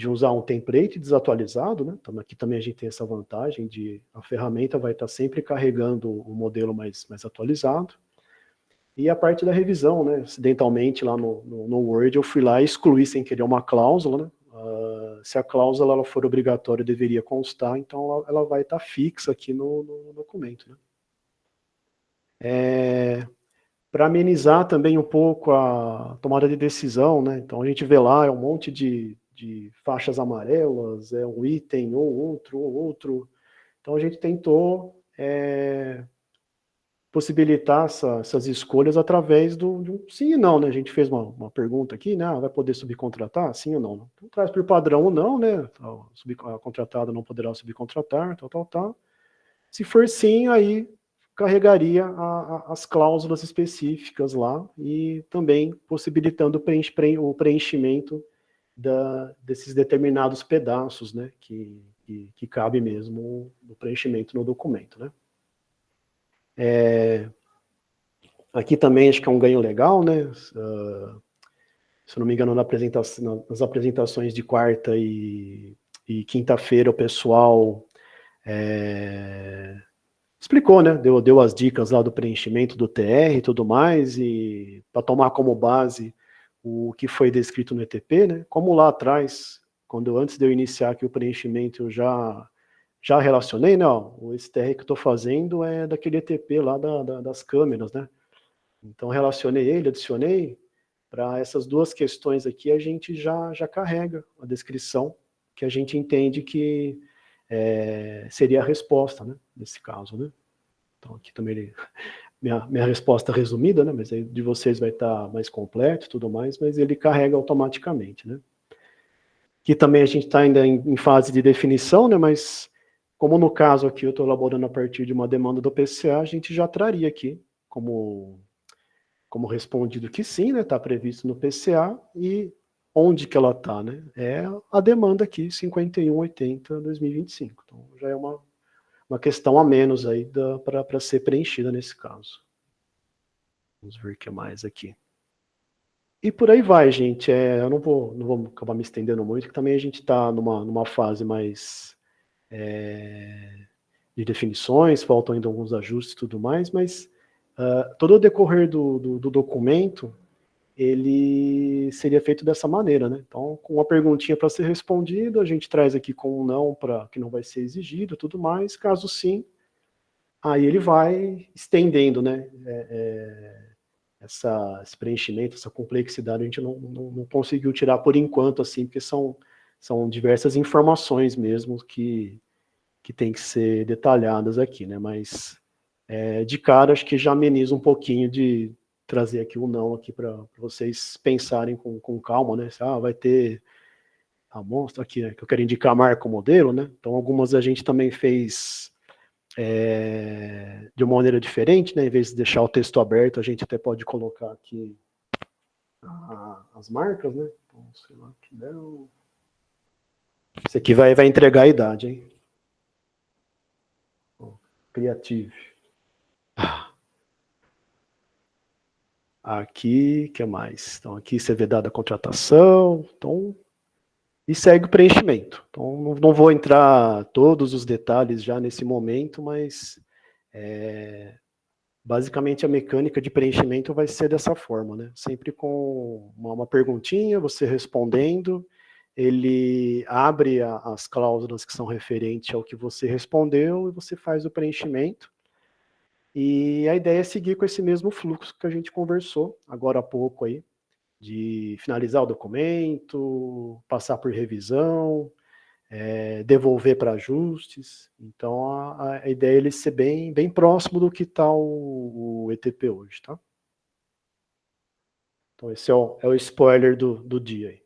usar um template desatualizado, né? Então, aqui também a gente tem essa vantagem de a ferramenta vai estar sempre carregando o modelo mais atualizado. E a parte da revisão, né? Acidentalmente lá no Word eu fui lá e excluí sem querer uma cláusula, né? Se a cláusula ela for obrigatória, deveria constar, então ela vai estar fixa aqui no documento, né? para amenizar também um pouco a tomada de decisão, né? Então a gente vê lá, é um monte de faixas amarelas, é um item, ou outro. Então a gente tentou possibilitar essas escolhas através de um sim e não, né? A gente fez uma pergunta aqui, né? Vai poder subcontratar? Sim ou não? Então traz por padrão ou não, né? A contratada não poderá subcontratar, tal. Se for sim, aí carregaria as cláusulas específicas lá e também possibilitando o preenchimento desses determinados pedaços, né, que cabe mesmo no preenchimento no documento, né. Aqui também acho que é um ganho legal, né, se eu não me engano, nas apresentações de quarta e quinta-feira o pessoal explicou, né? Deu as dicas lá do preenchimento do TR e tudo mais, e para tomar como base o que foi descrito no ETP, né? Como lá atrás, antes de eu iniciar aqui o preenchimento, eu já relacionei, né? Ó, esse TR que eu estou fazendo é daquele ETP lá das câmeras, né? Então relacionei ele, adicionei. Para essas duas questões aqui, a gente já carrega a descrição que a gente entende que seria a resposta, né, nesse caso, né? Então aqui também minha resposta resumida, né, mas aí de vocês vai estar mais completo e tudo mais, mas ele carrega automaticamente, né? Aqui também a gente está ainda em fase de definição, né, mas como no caso aqui eu estou elaborando a partir de uma demanda do PCA, a gente já traria aqui como respondido que sim, né, está previsto no PCA, e onde que ela está, né? É a demanda aqui, 5180/2025. Então, já é uma questão a menos aí para ser preenchida nesse caso. Vamos ver o que mais aqui. E por aí vai, gente. Eu não vou acabar me estendendo muito, porque também a gente está numa fase mais de definições, faltam ainda alguns ajustes e tudo mais, mas todo o decorrer do documento, ele seria feito dessa maneira, né? Então, com uma perguntinha para ser respondida, a gente traz aqui com um não, para que não vai ser exigido, tudo mais. Caso sim, aí ele vai estendendo, né? Esse preenchimento, essa complexidade, a gente não conseguiu tirar por enquanto, assim, porque são diversas informações mesmo que tem que ser detalhadas aqui, né? Mas de cara, acho que já ameniza um pouquinho de trazer aqui o não aqui para vocês pensarem com calma, né? Vai ter a mostra aqui, né, que eu quero indicar a marca modelo, né? Então, algumas a gente também fez de uma maneira diferente, né? Em vez de deixar o texto aberto, a gente até pode colocar aqui as marcas, né? Então, sei lá que não. Esse aqui vai entregar a idade, hein? Creative. Aqui, o que mais? Então, aqui você vê dada a contratação, então, e segue o preenchimento. Então, não vou entrar todos os detalhes já nesse momento, mas basicamente a mecânica de preenchimento vai ser dessa forma, né? Sempre com uma perguntinha, você respondendo, ele abre as cláusulas que são referentes ao que você respondeu e você faz o preenchimento. E a ideia é seguir com esse mesmo fluxo que a gente conversou agora há pouco aí, de finalizar o documento, passar por revisão, devolver para ajustes. Então, a ideia é ele ser bem próximo do que está o ETP hoje, tá? Então, esse é o spoiler do dia aí.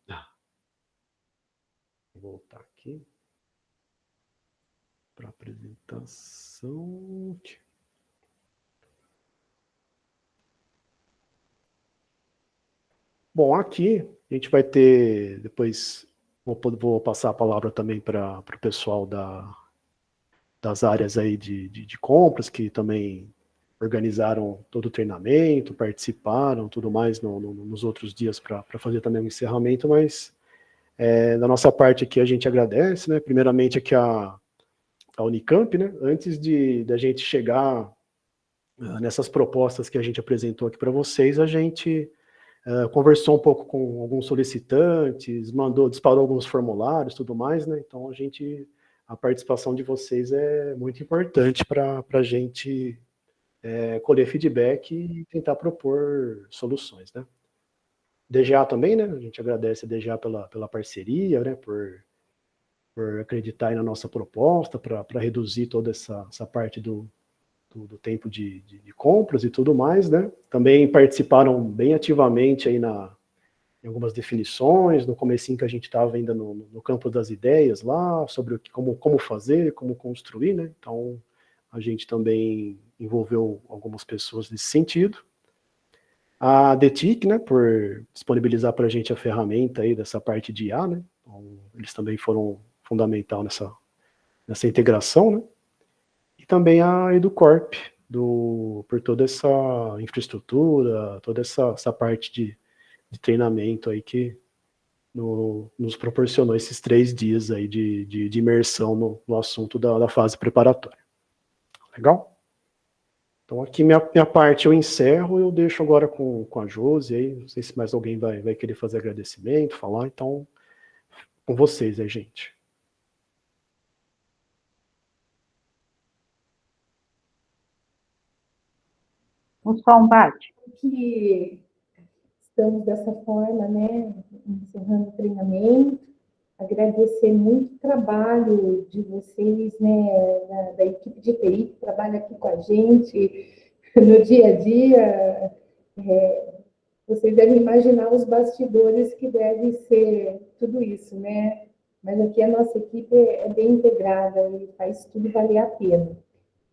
Vou voltar aqui para a apresentação. Bom, aqui a gente vai ter, depois vou passar a palavra também para o pessoal das áreas aí de compras, que também organizaram todo o treinamento, participaram, tudo mais nos outros dias para fazer também o encerramento, mas da nossa parte aqui a gente agradece, né? Primeiramente aqui a Unicamp, né? Antes da gente chegar nessas propostas que a gente apresentou aqui para vocês, a gente conversou um pouco com alguns solicitantes, disparou alguns formulários, tudo mais, né? Então a participação de vocês é muito importante para a gente colher feedback e tentar propor soluções, né? DGA também, né? A gente agradece a DGA pela parceria, né? Por acreditar aí na nossa proposta, para reduzir toda essa parte do tempo de compras e tudo mais, né? Também participaram bem ativamente aí em algumas definições, no comecinho que a gente estava ainda no campo das ideias lá, sobre como fazer, como construir, né? Então, a gente também envolveu algumas pessoas nesse sentido. A DETIC, né, por disponibilizar para a gente a ferramenta aí dessa parte de IA, né? Então, eles também foram fundamental nessa integração, né? E também a EduCorp, por toda essa infraestrutura, toda essa parte de treinamento aí que nos proporcionou esses 3 dias aí de imersão no assunto da fase preparatória. Legal? Então, aqui minha parte eu encerro, eu deixo agora com a Josi aí, não sei se mais alguém vai querer fazer agradecimento, falar, então, com vocês aí, gente. Um som, Paty. Que estamos dessa forma, né, encerrando o treinamento, agradecer muito o trabalho de vocês, né, da equipe de TI que trabalha aqui com a gente no dia a dia. Vocês devem imaginar os bastidores que deve ser tudo isso, né? Mas aqui a nossa equipe é bem integrada e faz tudo valer a pena.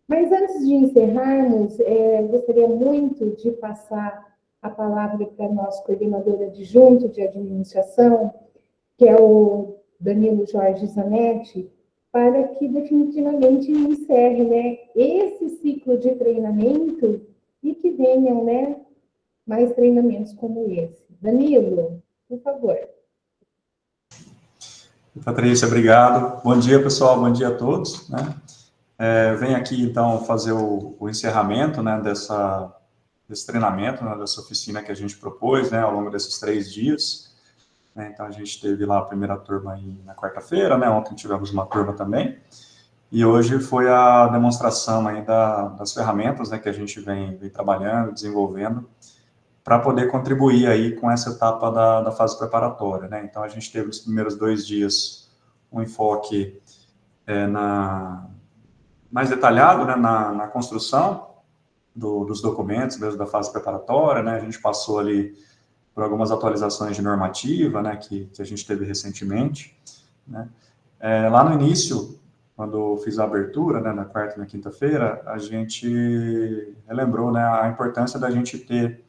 Mas antes de encerrarmos, gostaria muito de passar a palavra para a nossa coordenadora adjunto de administração, que é o Danilo Jorge Zanetti, para que definitivamente encerre, né, esse ciclo de treinamento e que venham, né, mais treinamentos como esse. Danilo, por favor. Patrícia, obrigado. Bom dia, pessoal. Bom dia a todos, né? Venho aqui, então, fazer o encerramento, né, desse treinamento, né, dessa oficina que a gente propôs, né, ao longo desses 3 dias. Né? Então, a gente teve lá a primeira turma aí na quarta-feira, né? Ontem tivemos uma turma também. E hoje foi a demonstração aí das ferramentas, né, que a gente vem trabalhando, desenvolvendo, para poder contribuir aí com essa etapa da fase preparatória, né? Então, a gente teve nos primeiros 2 dias um enfoque mais detalhado, né, na construção dos documentos, mesmo da fase preparatória, né? A gente passou ali por algumas atualizações de normativa, né, que a gente teve recentemente, né? Lá no início, quando eu fiz a abertura, né, na quarta e na quinta-feira, a gente relembrou, né, a importância da gente ter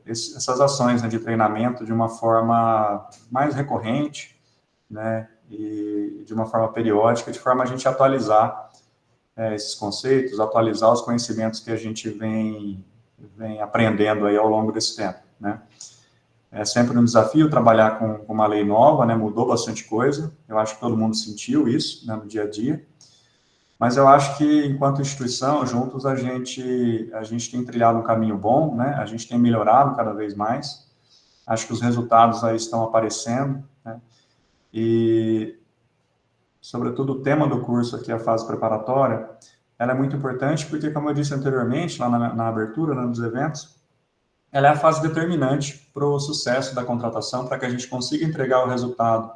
essas ações, né, de treinamento de uma forma mais recorrente, né, e de uma forma periódica, de forma a gente atualizar esses conceitos, atualizar os conhecimentos que a gente vem aprendendo aí ao longo desse tempo, né. É sempre um desafio trabalhar com uma lei nova, né, mudou bastante coisa, eu acho que todo mundo sentiu isso, né, no dia a dia, mas eu acho que, enquanto instituição, juntos a gente tem trilhado um caminho bom, né, a gente tem melhorado cada vez mais, acho que os resultados aí estão aparecendo, né, e, sobretudo, o tema do curso aqui, a fase preparatória, ela é muito importante porque, como eu disse anteriormente, lá na abertura, né, dos eventos, ela é a fase determinante para o sucesso da contratação, para que a gente consiga entregar o resultado,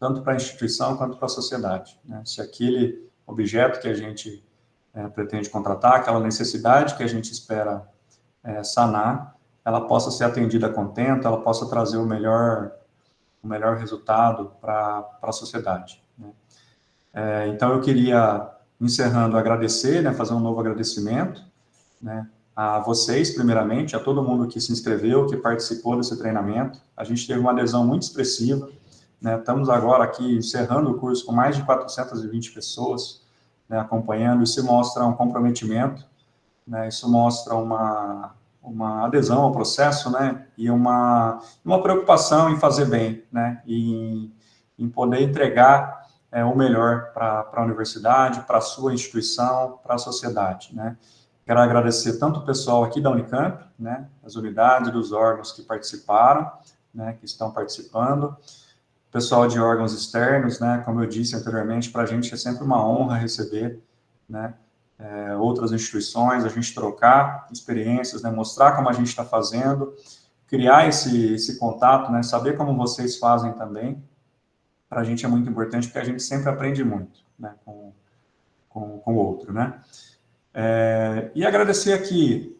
tanto para a instituição quanto para a sociedade, né? Se aquele objeto que a gente pretende contratar, aquela necessidade que a gente espera sanar, ela possa ser atendida a contento, ela possa trazer o melhor resultado para a sociedade, né? Então, eu queria, encerrando, agradecer, né, fazer um novo agradecimento, né, a vocês, primeiramente, a todo mundo que se inscreveu, que participou desse treinamento. A gente teve uma adesão muito expressiva, né? Estamos agora aqui encerrando o curso com mais de 420 pessoas, né, acompanhando. Isso mostra um comprometimento, né? Isso mostra uma adesão ao processo, né? E uma preocupação em fazer bem, né? E em poder entregar o melhor para a universidade, para a sua instituição, para a sociedade, né? Quero agradecer tanto o pessoal aqui da Unicamp, né, as unidades dos órgãos que participaram, né, que estão participando, pessoal de órgãos externos, né, como eu disse anteriormente, para a gente é sempre uma honra receber, né, outras instituições, a gente trocar experiências, né, mostrar como a gente está fazendo, criar esse contato, né, saber como vocês fazem também, para a gente é muito importante, porque a gente sempre aprende muito, né, com o outro, né. E agradecer aqui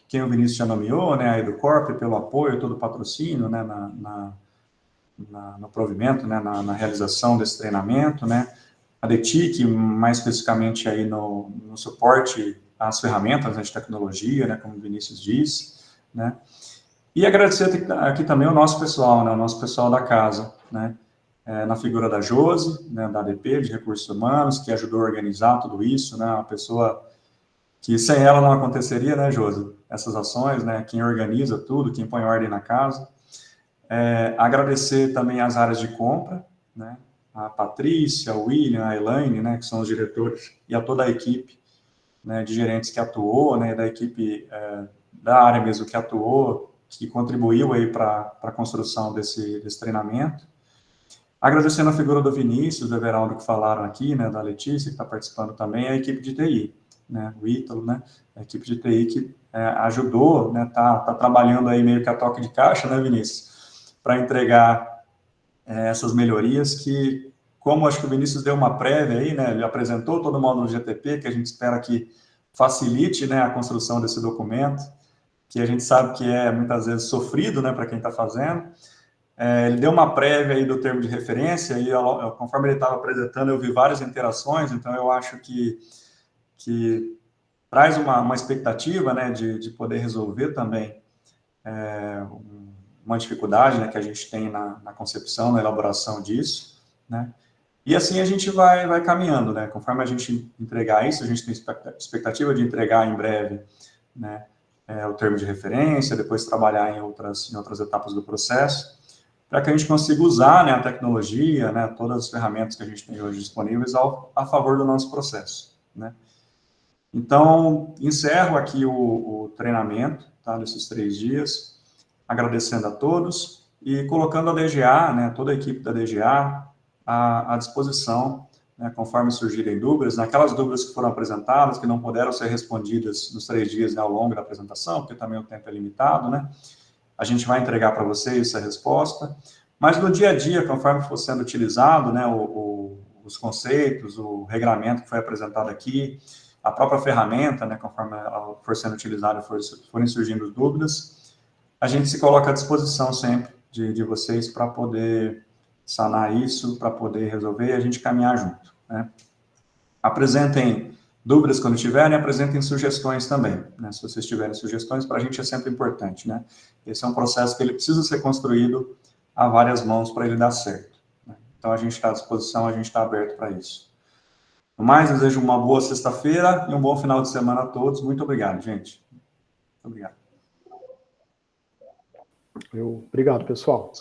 quem o Vinícius já nomeou, né, a EduCorp, pelo apoio, todo o patrocínio, né, no provimento, né, na realização desse treinamento, né, a DETIC, mais especificamente aí no suporte às ferramentas, né, de tecnologia, né, como o Vinícius disse, né, e agradecer aqui também o nosso pessoal, né, o nosso pessoal da casa, né, na figura da Josi, né, da ADP, de Recursos Humanos, que ajudou a organizar tudo isso, né, uma pessoa que sem ela não aconteceria, né, Josi, essas ações, né, quem organiza tudo, quem põe ordem na casa. Agradecer também as áreas de compra, né, a Patrícia, o William, a Elaine, né, que são os diretores, e a toda a equipe, né, de gerentes que atuou, né, da equipe da área mesmo que atuou, que contribuiu aí para a construção desse treinamento. Agradecendo a figura do Vinícius, do Everaldo, que falaram aqui, né, da Letícia, que está participando também, a equipe de TI, né, o Ítalo, né, a equipe de TI que ajudou, né, tá trabalhando aí meio que a toque de caixa, né, Vinícius, para entregar essas melhorias que, como acho que o Vinícius deu uma prévia aí, né, ele apresentou todo o módulo GTP, que a gente espera que facilite, né, a construção desse documento, que a gente sabe que é muitas vezes sofrido, né, para quem está fazendo. Ele deu uma prévia aí do termo de referência, e conforme ele estava apresentando, eu vi várias interações, então eu acho que traz uma expectativa, né, de poder resolver também uma dificuldade, né, que a gente tem na concepção, na elaboração disso, né, e assim a gente vai caminhando, né, conforme a gente entregar isso, a gente tem expectativa de entregar em breve, né, o termo de referência, depois trabalhar em outras etapas do processo, para que a gente consiga usar, né, a tecnologia, né, todas as ferramentas que a gente tem hoje disponíveis a favor do nosso processo, né. Então, encerro aqui o treinamento, tá, desses 3 dias, agradecendo a todos e colocando a DGA, né, toda a equipe da DGA à disposição, né, conforme surgirem dúvidas, naquelas dúvidas que foram apresentadas, que não puderam ser respondidas nos 3 dias, né, ao longo da apresentação, porque também o tempo é limitado, né, a gente vai entregar para vocês essa resposta, mas no dia a dia, conforme for sendo utilizado, né, os conceitos, o regramento que foi apresentado aqui, a própria ferramenta, né, conforme ela for sendo utilizada, forem surgindo dúvidas, a gente se coloca à disposição sempre de vocês para poder sanar isso, para poder resolver e a gente caminhar junto, né. Apresentem dúvidas quando tiverem, apresentem sugestões também, né? Se vocês tiverem sugestões, para a gente é sempre importante, né? Esse é um processo que ele precisa ser construído a várias mãos para ele dar certo, né? Então, a gente está à disposição, a gente está aberto para isso. No mais, desejo uma boa sexta-feira e um bom final de semana a todos. Muito obrigado, gente. Muito obrigado. Obrigado, pessoal.